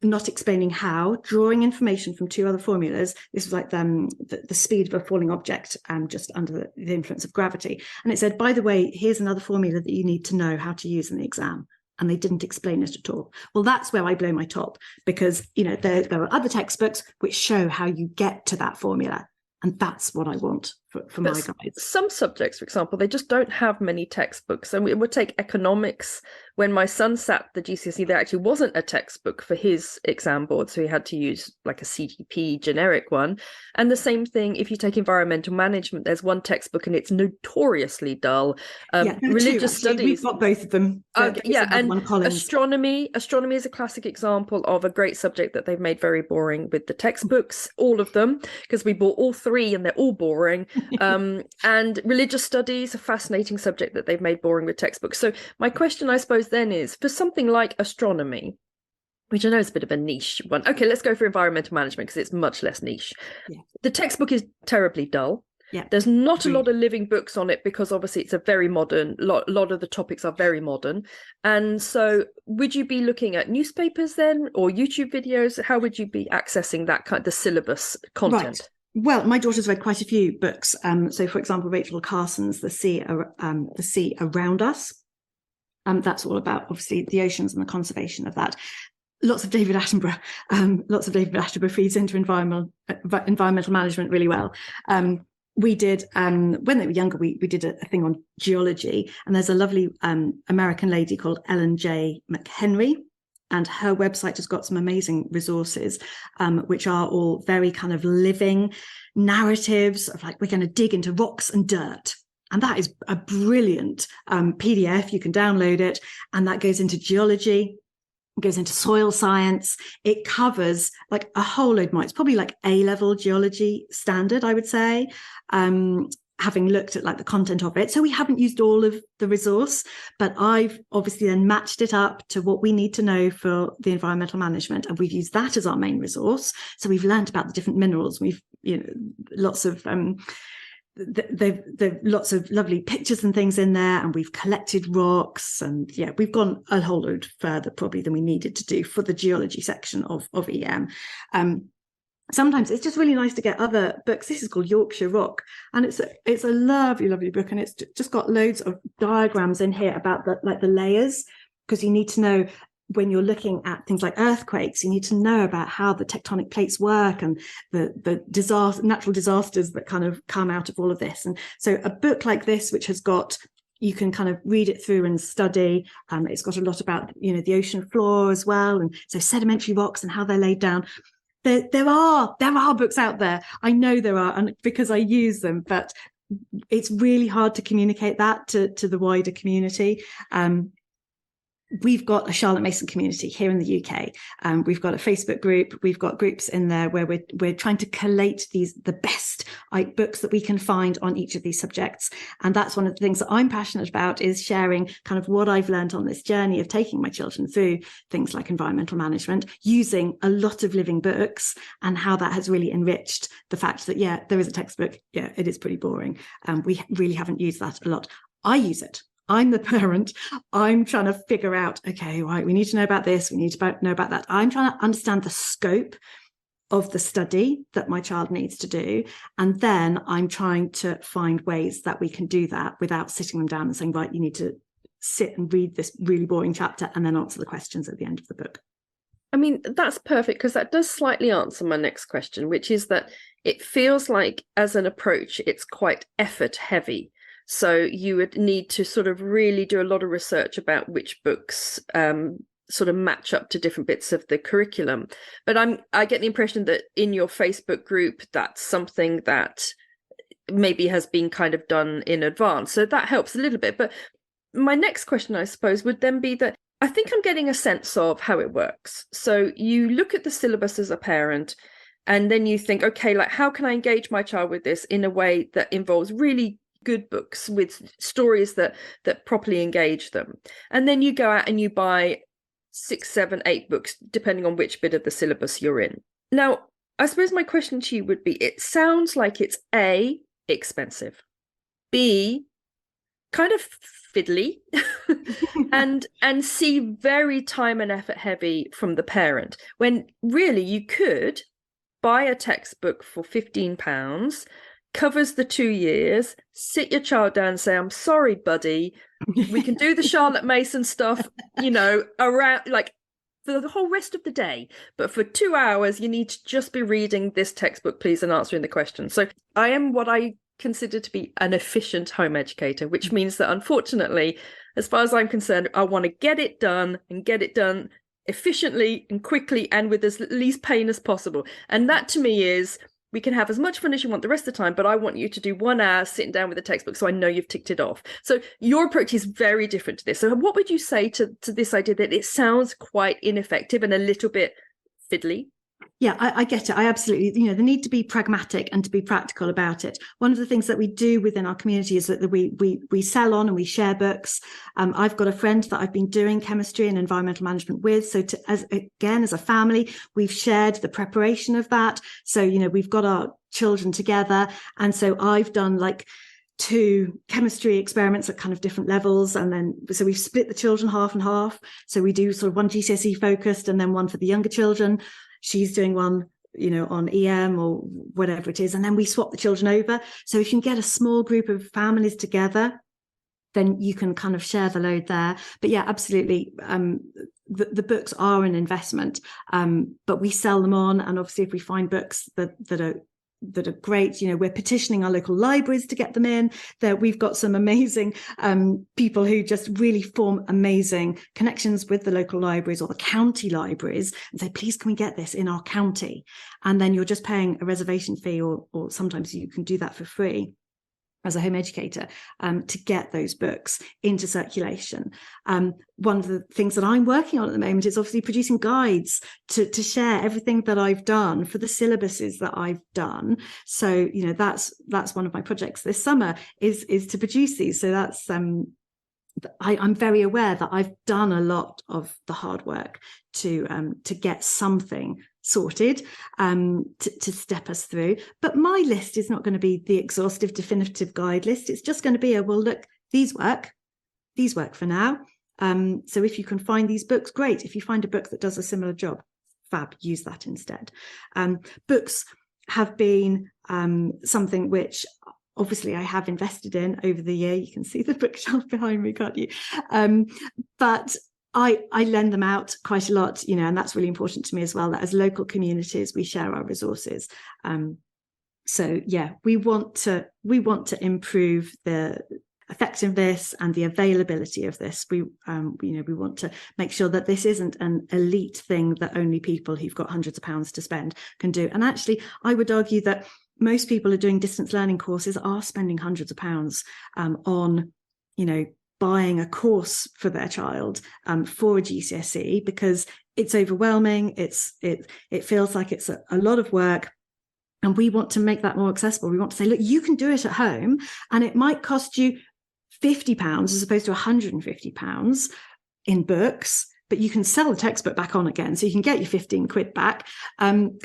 not explaining how, drawing information from 2 other formulas. This was like the speed of a falling object just under the influence of gravity. And it said, by the way, here's another formula that you need to know how to use in the exam. And they didn't explain it at all. Well, that's where I blow my top, because, you know, there are other textbooks which show how you get to that formula. And that's what I want for my guys. Some subjects, for example, they just don't have many textbooks. And it would take economics. When my son sat the GCSE, there actually wasn't a textbook for his exam board. So he had to use like a CGP generic one. And the same thing, if you take environmental management, there's one textbook and it's notoriously dull. Religious studies. We've got both of them. And astronomy. Astronomy is a classic example of a great subject that they've made very boring with the textbooks, all of them, because we bought all 3 and they're all boring. And religious studies, a fascinating subject that they've made boring with textbooks. So my question, I suppose, then is, for something like astronomy, which I know is a bit of a niche one. Okay, let's go for environmental management because it's much less niche. Yeah. The textbook is terribly dull. Yeah. There's not a lot of living books on it because obviously it's a very modern, lot of the topics are very modern. And so would you be looking at newspapers then, or YouTube videos? How would you be accessing that kind of the syllabus content? Right. Well, my daughter's read quite a few books. So, for example, Rachel Carson's The Sea Around Us. That's all about, obviously, the oceans and the conservation of that. Lots of David Attenborough. Lots of David Attenborough feeds into environmental management really well. We did, when they were younger, we did a thing on geology. And there's a lovely American lady called Ellen J. McHenry. And her website has got some amazing resources, which are all very kind of living narratives of like, we're going to dig into rocks and dirt. And that is a brilliant PDF. You can download it. And that goes into geology. It goes into soil science. It covers like a whole load more. It's probably like A-level geology standard, I would say. Having looked at like the content of it. So we haven't used all of the resource, but I've obviously then matched it up to what we need to know for the environmental management. And we've used that as our main resource. So we've learned about the different minerals. We've, lots of, they've lots of lovely pictures and things in there, and we've collected rocks, and yeah, we've gone a whole load further probably than we needed to do for the geology section of EM. Sometimes it's just really nice to get other books. This is called Yorkshire Rock, and it's a lovely book, and it's just got loads of diagrams in here about the layers, because you need to know when you're looking at things like earthquakes, you need to know about how the tectonic plates work and the natural disasters that kind of come out of all of this. And so a book like this, which has got, you can kind of read it through and study. It's got a lot about the ocean floor as well, and so sedimentary rocks and how they're laid down. There are books out there. I know there are, and because I use them, but it's really hard to communicate that to the wider community. We've got a Charlotte Mason community here in the UK. We've got a Facebook group. We've got groups in there where we're trying to collate the best books that we can find on each of these subjects. And that's one of the things that I'm passionate about, is sharing kind of what I've learned on this journey of taking my children through things like environmental management, using a lot of living books, and how that has really enriched the fact that, yeah, there is a textbook. Yeah, it is pretty boring. We really haven't used that a lot. I use it. I'm the parent. I'm trying to figure out, okay, right, we need to know about this. We need to know about that. I'm trying to understand the scope of the study that my child needs to do. And then I'm trying to find ways that we can do that without sitting them down and saying, right, you need to sit and read this really boring chapter and then answer the questions at the end of the book. I mean, that's perfect, because that does slightly answer my next question, which is that it feels like as an approach, it's quite effort heavy. So you would need to sort of really do a lot of research about which books sort of match up to different bits of the curriculum. But I get the impression that in your Facebook group, that's something that maybe has been kind of done in advance. So that helps a little bit. But my next question, I suppose, would then be that I think I'm getting a sense of how it works. So you look at the syllabus as a parent, and then you think, okay, like, how can I engage my child with this in a way that involves really good books with stories that properly engage them? And then you go out and you buy 6, 7, 8 books, depending on which bit of the syllabus you're in. Now, I suppose my question to you would be, it sounds like it's A, expensive, B, kind of fiddly, and C, very time and effort heavy from the parent, when really you could buy a textbook for £15, covers the 2 years, sit your child down and say, I'm sorry, buddy, we can do the Charlotte Mason stuff, around like for the whole rest of the day, but for 2 hours you need to just be reading this textbook, please, and answering the questions. So I am what I consider to be an efficient home educator, which means that, unfortunately, as far as I'm concerned, I want to get it done efficiently and quickly and with as least pain as possible. And that to me is, we can have as much fun as you want the rest of the time, but I want you to do 1 hour sitting down with a textbook so I know you've ticked it off. So your approach is very different to this. So what would you say to this idea that it sounds quite ineffective and a little bit fiddly? Yeah, I get it. I absolutely, the need to be pragmatic and to be practical about it. One of the things that we do within our community is that we sell on and we share books. I've got a friend that I've been doing chemistry and environmental management with. So as a family, we've shared the preparation of that. So, we've got our children together. And so I've done like 2 chemistry experiments at kind of different levels. And then, so we've split the children half and half. So we do sort of one GCSE focused and then one for the younger children. She's doing one on EM or whatever it is, and then we swap the children over. So if you can get a small group of families together, then you can kind of share the load there. But yeah, absolutely. The books are an investment, but we sell them on. And obviously, if we find books that are great, we're petitioning our local libraries to get them in. That we've got some amazing people who just really form amazing connections with the local libraries or the county libraries and say, please, can we get this in our county? And then you're just paying a reservation fee, or sometimes you can do that for free as a home educator, to get those books into circulation. One of the things that I'm working on at the moment is obviously producing guides to share everything that I've done for the syllabuses that I've done. So, that's one of my projects this summer is to produce these. So that's I'm very aware that I've done a lot of the hard work to get something sorted, to step us through. But my list is not going to be the exhaustive, definitive guide list. It's just going to be well, look, these work for now. So if you can find these books, great. If you find a book that does a similar job, fab, use that instead. Books have been something which obviously I have invested in over the year. You can see the bookshelf behind me, can't you? But I lend them out quite a lot, and that's really important to me as well, that as local communities, we share our resources. So yeah, we want to improve the effectiveness and the availability of this. We want to make sure that this isn't an elite thing that only people who've got hundreds of pounds to spend can do. And actually, I would argue that most people are doing distance learning courses are spending hundreds of pounds on, buying a course for their child for a GCSE, because it's overwhelming. It feels like it's a lot of work. And we want to make that more accessible. We want to say, look, you can do it at home, and it might cost you £50 as opposed to £150 in books, but you can sell the textbook back on again, so you can get your 15 quid back. And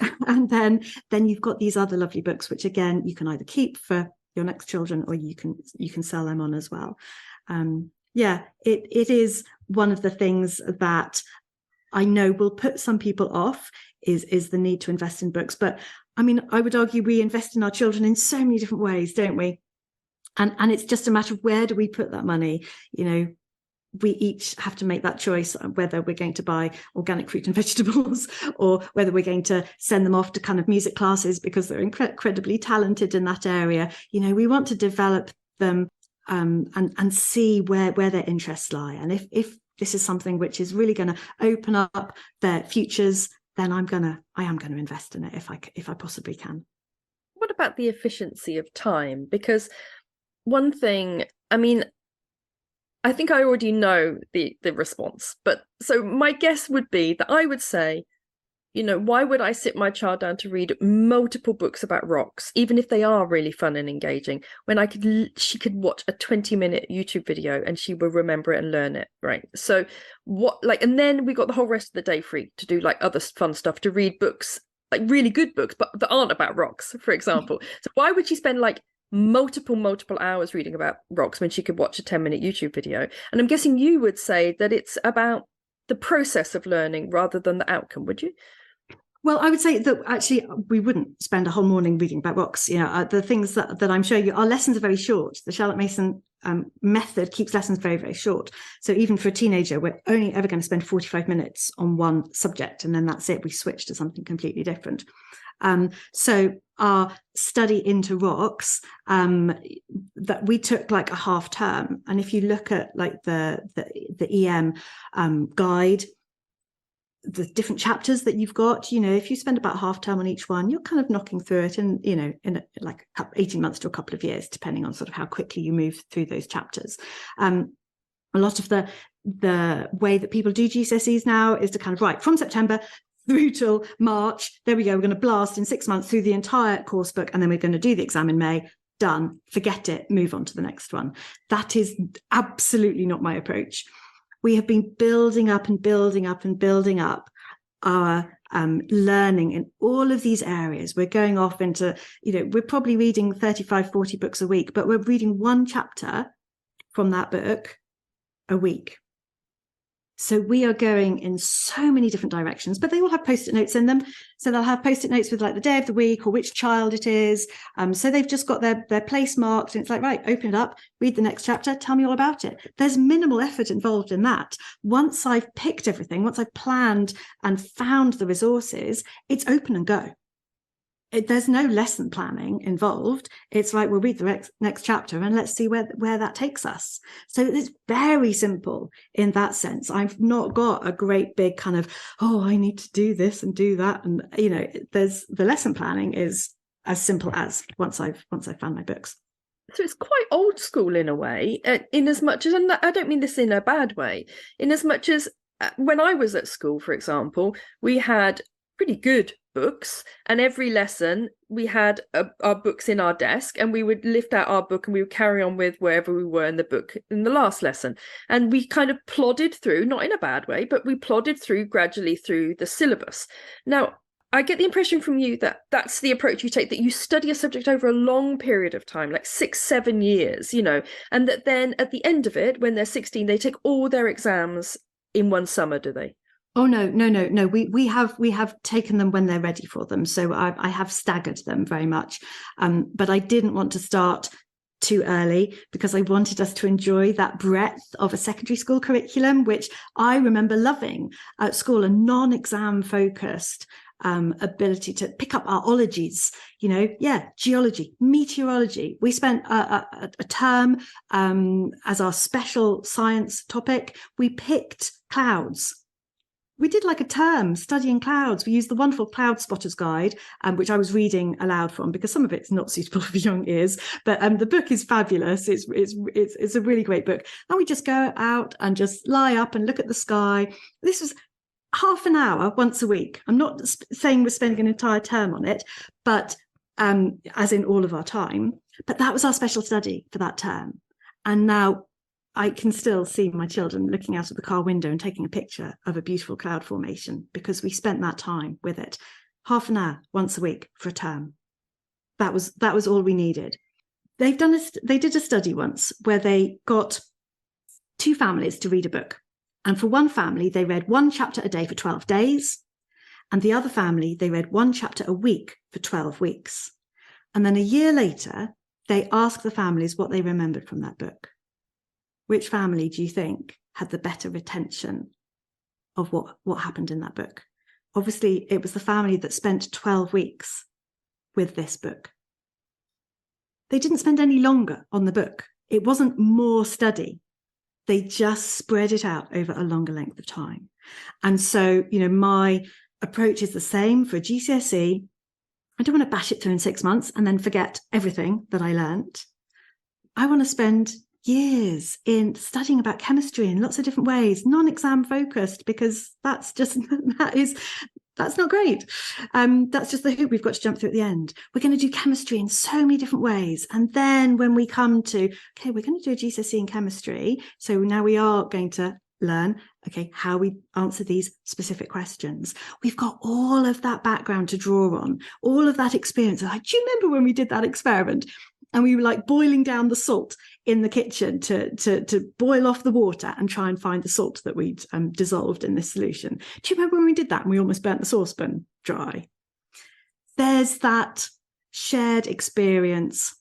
then you've got these other lovely books, which again, you can either keep for your next children, or you can sell them on as well. It is one of the things that I know will put some people off is the need to invest in books. But I mean, I would argue we invest in our children in so many different ways, don't we? And it's just a matter of where do we put that money? We each have to make that choice, whether we're going to buy organic fruit and vegetables, or whether we're going to send them off to kind of music classes because they're incredibly talented in that area. We want to develop them and see where their interests lie. And if this is something which is really going to open up their futures, then I am going to invest in it if I possibly can. What about the efficiency of time? Because one thing, I mean, I think I already know the response, but so my guess would be that I would say, why would I sit my child down to read multiple books about rocks, even if they are really fun and engaging, when she could watch a 20-minute YouTube video and she will remember it and learn it, right? So and then we got the whole rest of the day free to do other fun stuff, to read books, really good books, but that aren't about rocks, for example. So why would she spend multiple hours reading about rocks when she could watch a 10-minute YouTube video? And I'm guessing you would say that it's about the process of learning rather than the outcome, would you? Well, I would say that actually we wouldn't spend a whole morning reading about rocks. The things that I'm showing you, our lessons are very short. The Charlotte Mason method keeps lessons very, very short. So even for a teenager, we're only ever going to spend 45 minutes on one subject, and then that's it. We switch to something completely different. So our study into rocks, that we took a half term. And if you look at the EM guide, the different chapters that you've got, if you spend about half term on each one, you're kind of knocking through it in 18 months to a couple of years, depending on sort of how quickly you move through those chapters. A lot of the way that people do GCSEs now is to kind of write from September through till March. There we go. We're going to blast in 6 months through the entire course book, and then we're going to do the exam in May. Done. Forget it. Move on to the next one. That is absolutely not my approach. We have been building up and building up and building up our learning in all of these areas. We're going off into, we're probably reading 35, 40 books a week, but we're reading one chapter from that book a week. So we are going in so many different directions, but they all have post-it notes in them. So they'll have post-it notes with like the day of the week or which child it is. So they've just got their place marked, and it's like, right, open it up, read the next chapter, tell me all about it. There's minimal effort involved in that. Once I've picked everything, once I've planned and found the resources, it's open and go. There's no lesson planning involved. It's like, we'll read the next chapter and let's see where that takes us. So it's very simple in that sense. I've not got a great big kind of, oh, I need to do this and do that. And, there's the lesson planning is as simple as once I've found my books. So it's quite old school in a way, in as much as, and I don't mean this in a bad way, in as much as when I was at school, for example, we had pretty good books, and every lesson we had our books in our desk, and we would lift out our book and we would carry on with wherever we were in the book in the last lesson, and we kind of plodded through, not in a bad way, but we plodded through gradually through the syllabus. Now I get the impression from you that that's the approach you take, that you study a subject over a long period of time, like 6-7 years, and that then at the end of it, when they're 16, they take all their exams in one summer, do they? Oh, no. We have taken them when they're ready for them. So I have staggered them very much. But I didn't want to start too early because I wanted us to enjoy that breadth of a secondary school curriculum, which I remember loving at school, a non-exam focused ability to pick up our ologies, geology, meteorology. We spent a term as our special science topic. We picked clouds. We did like a term studying clouds. We used the wonderful Cloud Spotters Guide, which I was reading aloud from because some of it's not suitable for young ears. But the book is fabulous. It's a really great book. And we just go out and just lie up and look at the sky. This was half an hour once a week. I'm not saying we're spending an entire term on it, but as in all of our time. But that was our special study for that term. And now I can still see my children looking out of the car window and taking a picture of a beautiful cloud formation because we spent that time with it. Half an hour once a week for a term. That was all we needed. They did a study once where they got 2 families to read a book. And for one family, they read 1 chapter a day for 12 days. And the other family, they read 1 chapter a week for 12 weeks. And then a year later, they asked the families what they remembered from that book. Which family do you think had the better retention of what happened in that book? Obviously, it was the family that spent 12 weeks with this book. They didn't spend any longer on the book. It wasn't more study. They just spread it out over a longer length of time. And so, my approach is the same for GCSE. I don't want to bash it through in 6 months and then forget everything that I learned. I want to spend years in studying about chemistry in lots of different ways, non-exam focused, because that's not great. That's just the hoop we've got to jump through at the end. We're going to do chemistry in so many different ways. And then when we come to, okay, we're going to do a GCSE in chemistry. So now we are going to learn, okay, how we answer these specific questions. We've got all of that background to draw on, all of that experience. Like, do you remember when we did that experiment? And we were like boiling down the salt in the kitchen to boil off the water and try and find the salt that we'd dissolved in this solution. Do you remember when we did that and we almost burnt the saucepan dry? There's that shared experience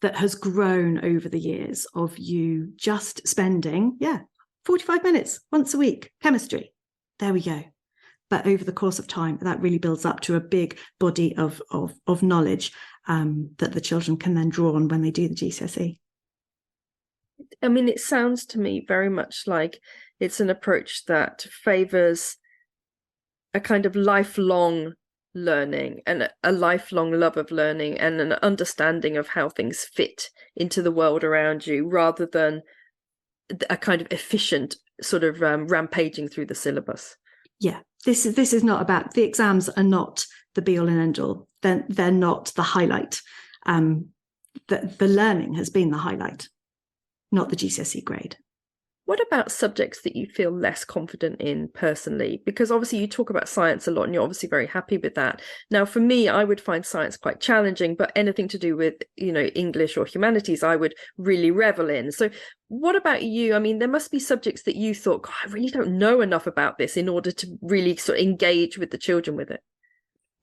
that has grown over the years of you just spending, 45 minutes once a week, chemistry. There we go. But over the course of time, that really builds up to a big body of knowledge that the children can then draw on when they do the GCSE. I mean, it sounds to me very much like it's an approach that favours a kind of lifelong learning and a lifelong love of learning and an understanding of how things fit into the world around you, rather than a kind of efficient sort of rampaging through the syllabus. Yeah, this is not about, the exams are not the be all and end all. They're not the highlight. The learning has been the highlight, not the GCSE grade. What about subjects that you feel less confident in personally? Because obviously you talk about science a lot and you're obviously very happy with that. Now, for me, I would find science quite challenging, but anything to do with, English or humanities, I would really revel in. So what about you? I mean, there must be subjects that you thought, God, I really don't know enough about this in order to really sort of engage with the children with it.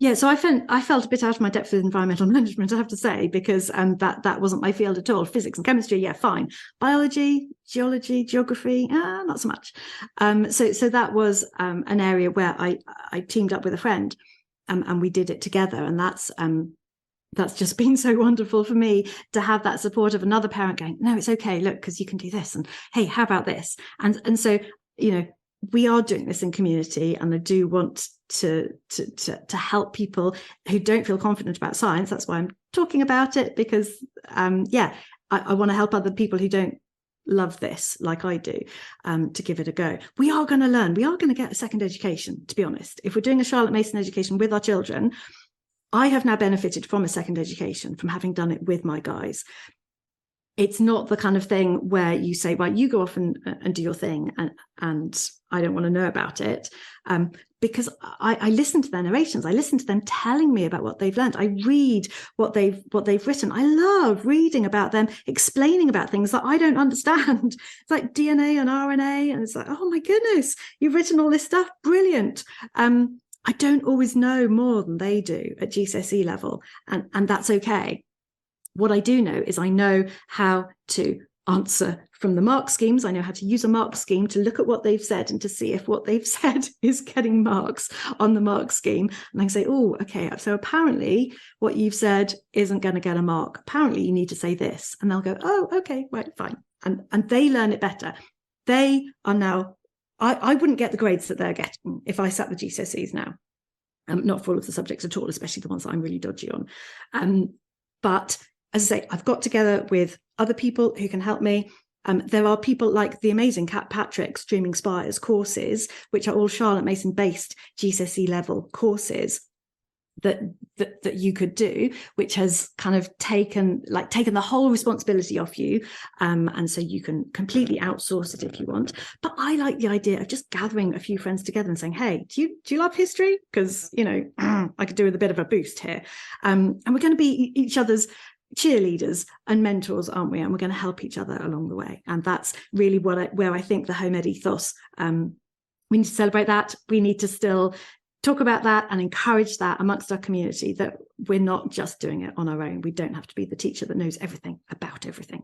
Yeah, so I felt a bit out of my depth with environmental management, I have to say, because that wasn't my field at all. Physics and chemistry, yeah, fine. Biology, geology, geography, not so much. So that was an area where I teamed up with a friend, and we did it together, and that's just been so wonderful for me to have that support of another parent going, no, it's okay, look, because you can do this, and hey, how about this? And so we are doing this in community, and I do want to help people who don't feel confident about science. That's why I'm talking about it, because I want to help other people who don't love this like I do, to give it a go. We are going to learn. We are going to get a second education, to be honest. If we're doing a Charlotte Mason education with our children, I have now benefited from a second education from having done it with my guys. It's not the kind of thing where you say, right, you go off and do your thing, and I don't want to know about it. Because I listen to their narrations. I listen to them telling me about what they've learned. I read what they've written. I love reading about them, explaining about things that I don't understand. It's like DNA and RNA, and it's like, oh my goodness, you've written all this stuff. Brilliant. I don't always know more than they do at GCSE level, and that's okay. What I do know is I know how to answer from the mark schemes. I know how to use a mark scheme to look at what they've said and to see if what they've said is getting marks on the mark scheme. And I can say, oh, okay, so apparently what you've said isn't going to get a mark. Apparently you need to say this. And they'll go, oh, okay, right, fine. And they learn it better. They are now, I wouldn't get the grades that they're getting if I sat the GCSEs now. Not for all of the subjects at all, especially the ones that I'm really dodgy on. But as I say, I've got together with other people who can help me. There are people like the amazing Kat Patrick's Dreaming Spires courses, which are all Charlotte Mason based GCSE level courses that you could do, which has kind of taken the whole responsibility off you, and so you can completely outsource it if you want. But I like the idea of just gathering a few friends together and saying, hey, do you love history? Because I could do with a bit of a boost here, and we're going to be each other's cheerleaders and mentors, aren't we? And we're going to help each other along the way. And that's really where I think the home ed ethos, we need to celebrate that. We need to still talk about that and encourage that amongst our community, that we're not just doing it on our own. We don't have to be the teacher that knows everything about everything.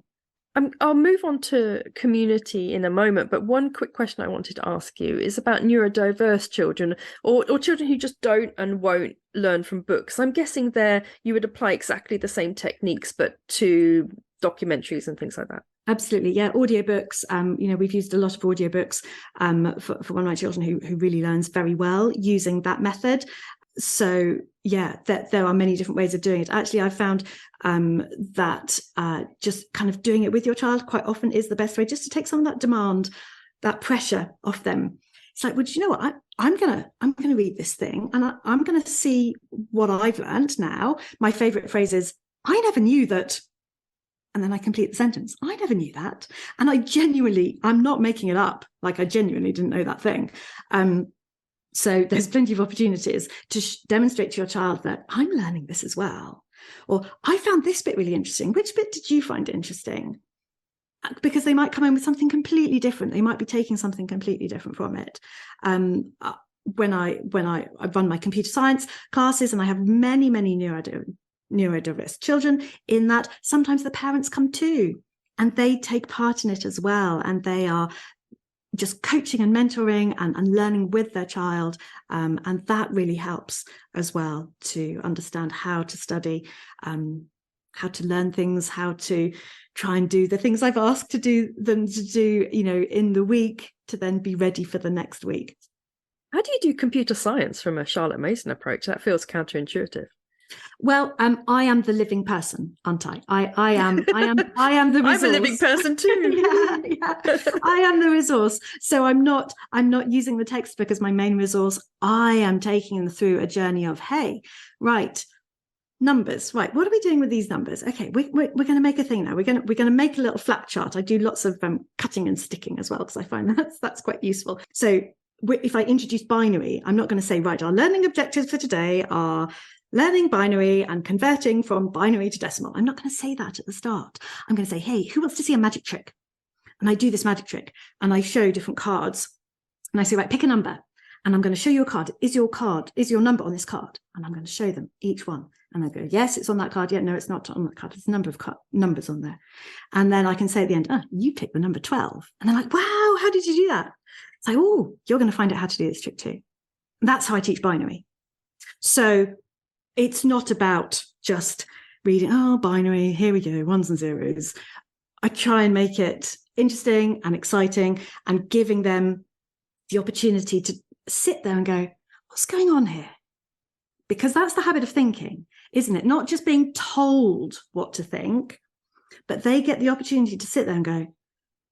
I'll move on to community in a moment, but one quick question I wanted to ask you is about neurodiverse children, or children who just don't and won't learn from books. I'm guessing there you would apply exactly the same techniques, but to documentaries and things like that. Absolutely, yeah. Audiobooks. We've used a lot of audiobooks for one of my children who really learns very well using that method. So yeah, there are many different ways of doing it. Actually, I've found that just kind of doing it with your child quite often is the best way, just to take some of that demand, that pressure off them. It's like, well, do you know what? I'm gonna read this thing, and I'm gonna see what I've learned now. My favorite phrase is, I never knew that. And then I complete the sentence. I never knew that. And I'm not making it up. Like, I genuinely didn't know that thing. So there's plenty of opportunities to demonstrate to your child that I'm learning this as well. Or I found this bit really interesting. Which bit did you find interesting? Because they might come in with something completely different. They might be taking something completely different from it. When I run my computer science classes, and I have many neurodiverse children, in that sometimes the parents come too, and they take part in it as well, and they are just coaching and mentoring and learning with their child, and that really helps as well to understand how to study, how to learn things, how to try and do the things I've asked them to do, in the week, to then be ready for the next week. How do you do computer science from a Charlotte Mason approach? That feels counterintuitive. Well, I am the living person, aren't I? I am the resource. I'm a living person too. yeah. I am the resource. So I'm not using the textbook as my main resource. I am taking them through a journey of, hey, right, numbers. Right, what are we doing with these numbers? Okay, we're going to make a thing now. We're going to make a little flap chart. I do lots of cutting and sticking as well, because I find that's quite useful. So if I introduce binary, I'm not going to say, right, our learning objectives for today are learning binary and converting from binary to decimal. I'm not going to say that at the start. I'm going to say, hey, who wants to see a magic trick? And I do this magic trick and I show different cards and I say, right, pick a number. And I'm going to show you a card. Is your number on this card? And I'm going to show them each one. And I go, yes, it's on that card. Yeah, no, it's not on that card. There's a number of numbers on there. And then I can say at the end, you picked the number 12. And they're like, wow, how did you do that? It's like, oh, you're going to find out how to do this trick too. And that's how I teach binary. So it's not about just reading, binary, here we go, ones and zeros. I try and make it interesting and exciting and giving them the opportunity to sit there and go, what's going on here? Because that's the habit of thinking, isn't it? Not just being told what to think, but they get the opportunity to sit there and go,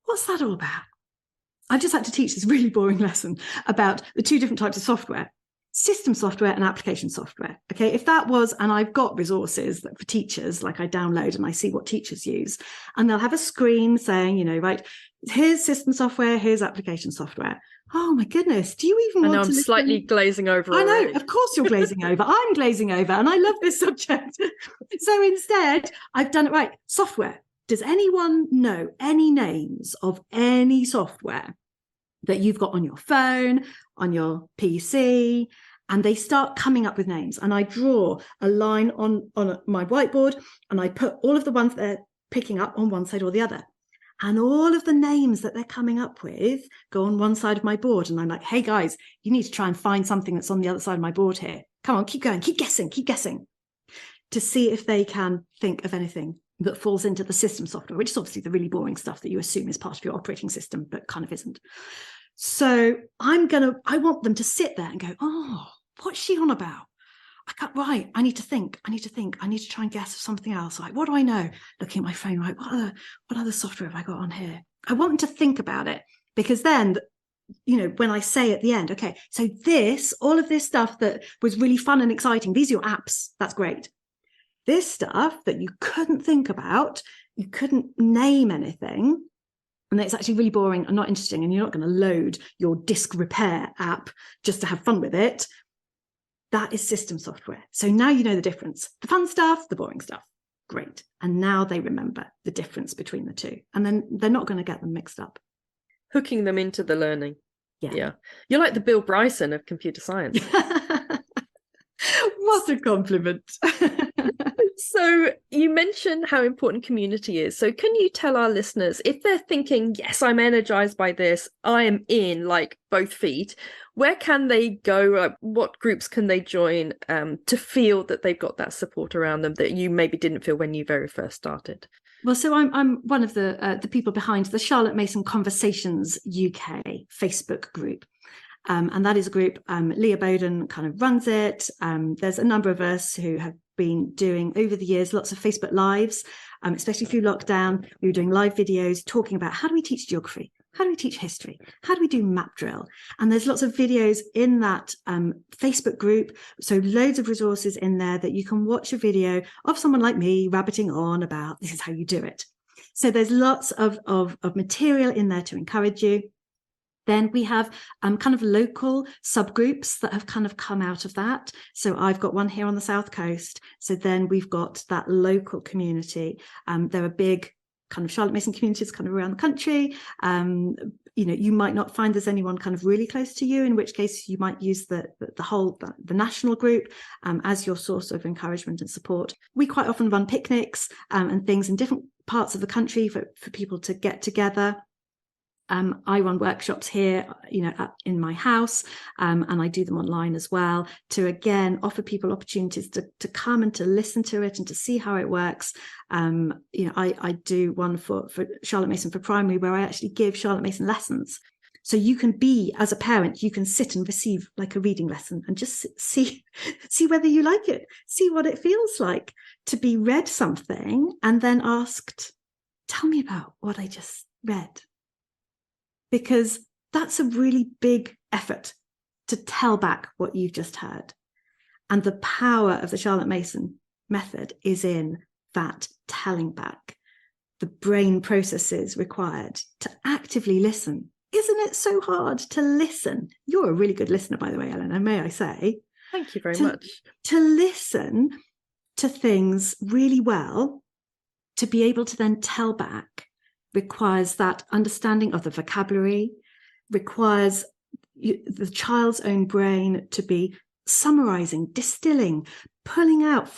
what's that all about? I just had to teach this really boring lesson about the two different types of software, system software and application software. Okay, if that was, and I've got resources that for teachers, like I download and I see what teachers use, and they'll have a screen saying, right, here's system software, here's application software. Oh my goodness, do you even want to listen? I'm slightly glazing over. I know, already. of course you're glazing over. I'm glazing over, and I love this subject. So instead, I've done it right. Software. Does anyone know any names of any software that you've got on your phone, on your PC? And they start coming up with names. And I draw a line on my whiteboard, and I put all of the ones they're picking up on one side or the other. And all of the names that they're coming up with go on one side of my board. And I'm like, hey, guys, you need to try and find something that's on the other side of my board here. Come on, keep going, keep guessing to see if they can think of anything that falls into the system software, which is obviously the really boring stuff that you assume is part of your operating system, but kind of isn't. So I want them to sit there and go, oh, what's she on about? I need to think. I need to try and guess something else. Like, what do I know? Looking at my phone, right, what other software have I got on here? I want them to think about it, because then, when I say at the end, okay, so all of this stuff that was really fun and exciting, these are your apps. That's great. This stuff that you couldn't think about, you couldn't name anything, and it's actually really boring and not interesting, and you're not going to load your disk repair app just to have fun with it. That is system software. So now you know the difference. The fun stuff, the boring stuff. Great. And now they remember the difference between the two. And then they're not going to get them mixed up. Hooking them into the learning. Yeah. You're like the Bill Bryson of computer science. What a compliment. So you mentioned how important community is. So can you tell our listeners, if they're thinking, yes, I'm energized by this, I am in, like, both feet, where can they go? What groups can they join to feel that they've got that support around them that you maybe didn't feel when you very first started? Well, so I'm one of the people behind the Charlotte Mason Conversations UK Facebook group. And that is a group, Leah Bowden kind of runs it. There's a number of us who have been doing over the years lots of Facebook Lives, especially through lockdown. We were doing live videos talking about how do we teach geography? How do we teach history? How do we do map drill? And there's lots of videos in that Facebook group. So loads of resources in there that you can watch a video of someone like me rabbiting on about this is how you do it. So there's lots of material in there to encourage you. Then we have kind of local subgroups that have kind of come out of that. So I've got one here on the South Coast. So then we've got that local community. There are big kind of Charlotte Mason communities kind of around the country. You might not find there's anyone kind of really close to you, in which case you might use the national group as your source of encouragement and support. We quite often run picnics and things in different parts of the country for people to get together. I run workshops here, in my house, and I do them online as well to, again, offer people opportunities to come and to listen to it and to see how it works. I do one for Charlotte Mason for primary, where I actually give Charlotte Mason lessons. So you can be, as a parent, you can sit and receive like a reading lesson and just see whether you like it, see what it feels like to be read something and then asked, tell me about what I just read. Because that's a really big effort to tell back what you've just heard. And the power of the Charlotte Mason method is in that telling back, the brain processes required to actively listen. Isn't it so hard to listen? You're a really good listener, by the way, Eleanor, may I say. Thank you very much. To listen to things really well, to be able to then tell back, requires that understanding of the vocabulary, requires the child's own brain to be summarizing, distilling, pulling out,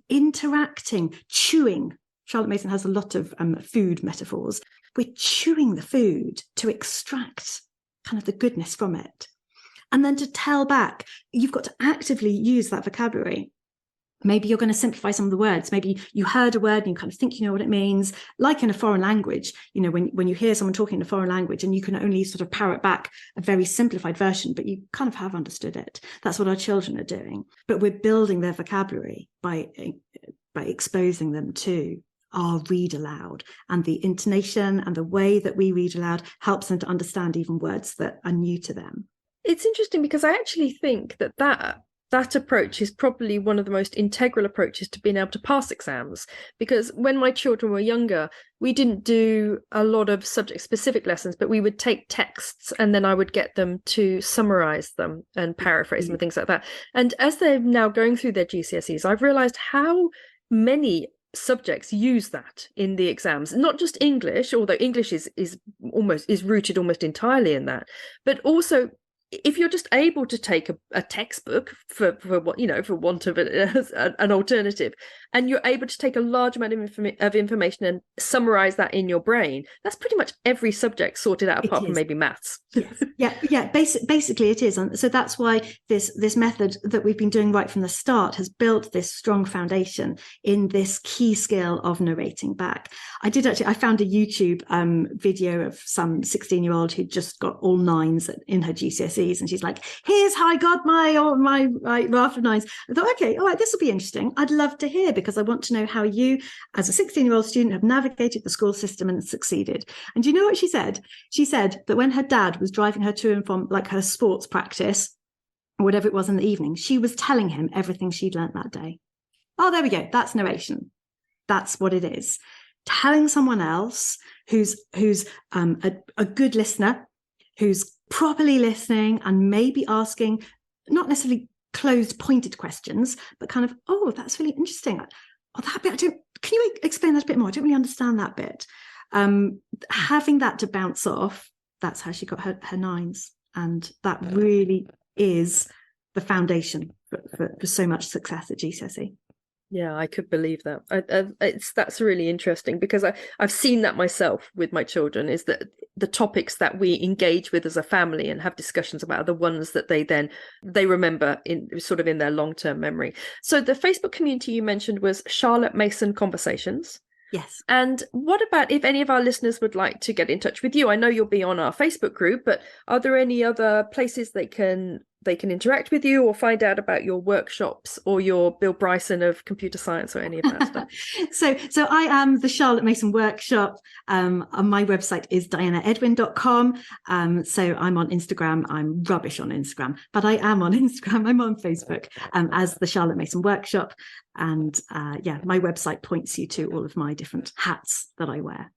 interacting, chewing. Charlotte Mason has a lot of food metaphors. We're chewing the food to extract kind of the goodness from it. And then to tell back, you've got to actively use that vocabulary. Maybe you're going to simplify some of the words. Maybe you heard a word and you kind of think you know what it means. Like in a foreign language, when you hear someone talking in a foreign language and you can only sort of parrot back a very simplified version, but you kind of have understood it. That's what our children are doing. But we're building their vocabulary by exposing them to our read aloud, and the intonation and the way that we read aloud helps them to understand even words that are new to them. It's interesting because I actually think that approach is probably one of the most integral approaches to being able to pass exams, because when my children were younger, we didn't do a lot of subject specific lessons, but we would take texts and then I would get them to summarize them and paraphrase them and things like that. And as they're now going through their GCSEs, I've realized how many subjects use that in the exams, not just English, although English is rooted almost entirely in that, but also if you're just able to take a textbook for what for want of an alternative, and you're able to take a large amount of information and summarize that in your brain, that's pretty much every subject sorted out apart from maybe maths. Basically it is. And so that's why this method that we've been doing right from the start has built this strong foundation in this key skill of narrating back. I found a YouTube video of some 16-year-old who'd just got all 9s in her GCSEs, and she's like, here's how I got my raft of 9s. I thought, okay, all right, this will be interesting. I'd love to hear, because I want to know how you, as a 16-year-old student, have navigated the school system and succeeded. And do you know what she said? She said that when her dad was driving her to and from like her sports practice or whatever it was in the evening, she was telling him everything she'd learnt that day. Oh, there we go. That's narration. That's what it is. Telling someone else who's a good listener, who's properly listening and maybe asking not necessarily closed pointed questions, but kind of, oh, that's really interesting. Oh, that bit, can you explain that a bit more? I don't really understand that bit. Having that to bounce off, that's how she got her 9s. And that really is the foundation for so much success at GCSE. Yeah, I could believe that. That's really interesting, because I've seen that myself with my children, is that the topics that we engage with as a family and have discussions about are the ones that they remember in their long-term memory. So the Facebook community you mentioned was Charlotte Mason Conversations. Yes. And what about if any of our listeners would like to get in touch with you? I know you'll be on our Facebook group, but are there any other places they can interact with you or find out about your workshops or your Bill Bryson of computer science or any of that stuff? So I am the Charlotte Mason Workshop. My website is dianaedwin.com. So I'm on Instagram. I'm rubbish on Instagram, but I am on Instagram. I'm on Facebook as the Charlotte Mason Workshop. And my website points you to all of my different hats that I wear.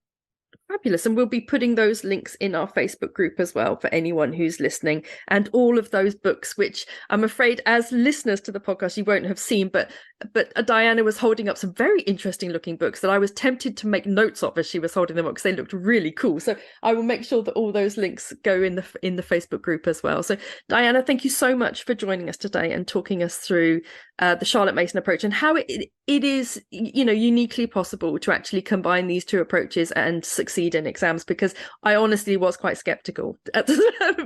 Fabulous. And we'll be putting those links in our Facebook group as well for anyone who's listening, and all of those books, which I'm afraid as listeners to the podcast you won't have seen, but Diana was holding up some very interesting looking books that I was tempted to make notes of as she was holding them up, because they looked really cool. So I will make sure that all those links go in the Facebook group as well. So Diana, thank you so much for joining us today and talking us through the Charlotte Mason approach and how it is uniquely possible to actually combine these two approaches and succeed in exams, because I honestly was quite skeptical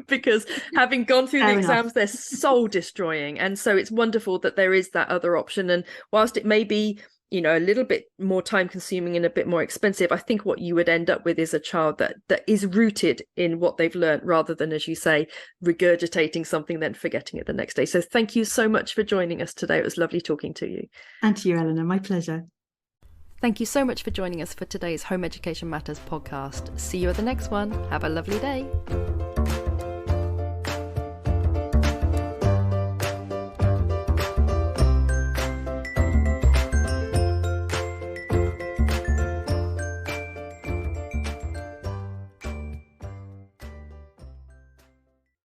because having gone through the exams, they're soul destroying, and so it's wonderful that there is that other option. And whilst it may be a little bit more time consuming and a bit more expensive, I think what you would end up with is a child that is rooted in what they've learned, rather than, as you say, regurgitating something then forgetting it the next day. So thank you so much for joining us today. It was lovely talking to you. And to you, Eleanor, my pleasure. Thank you so much for joining us for today's Home Education Matters podcast. See you at the next one. Have a lovely day.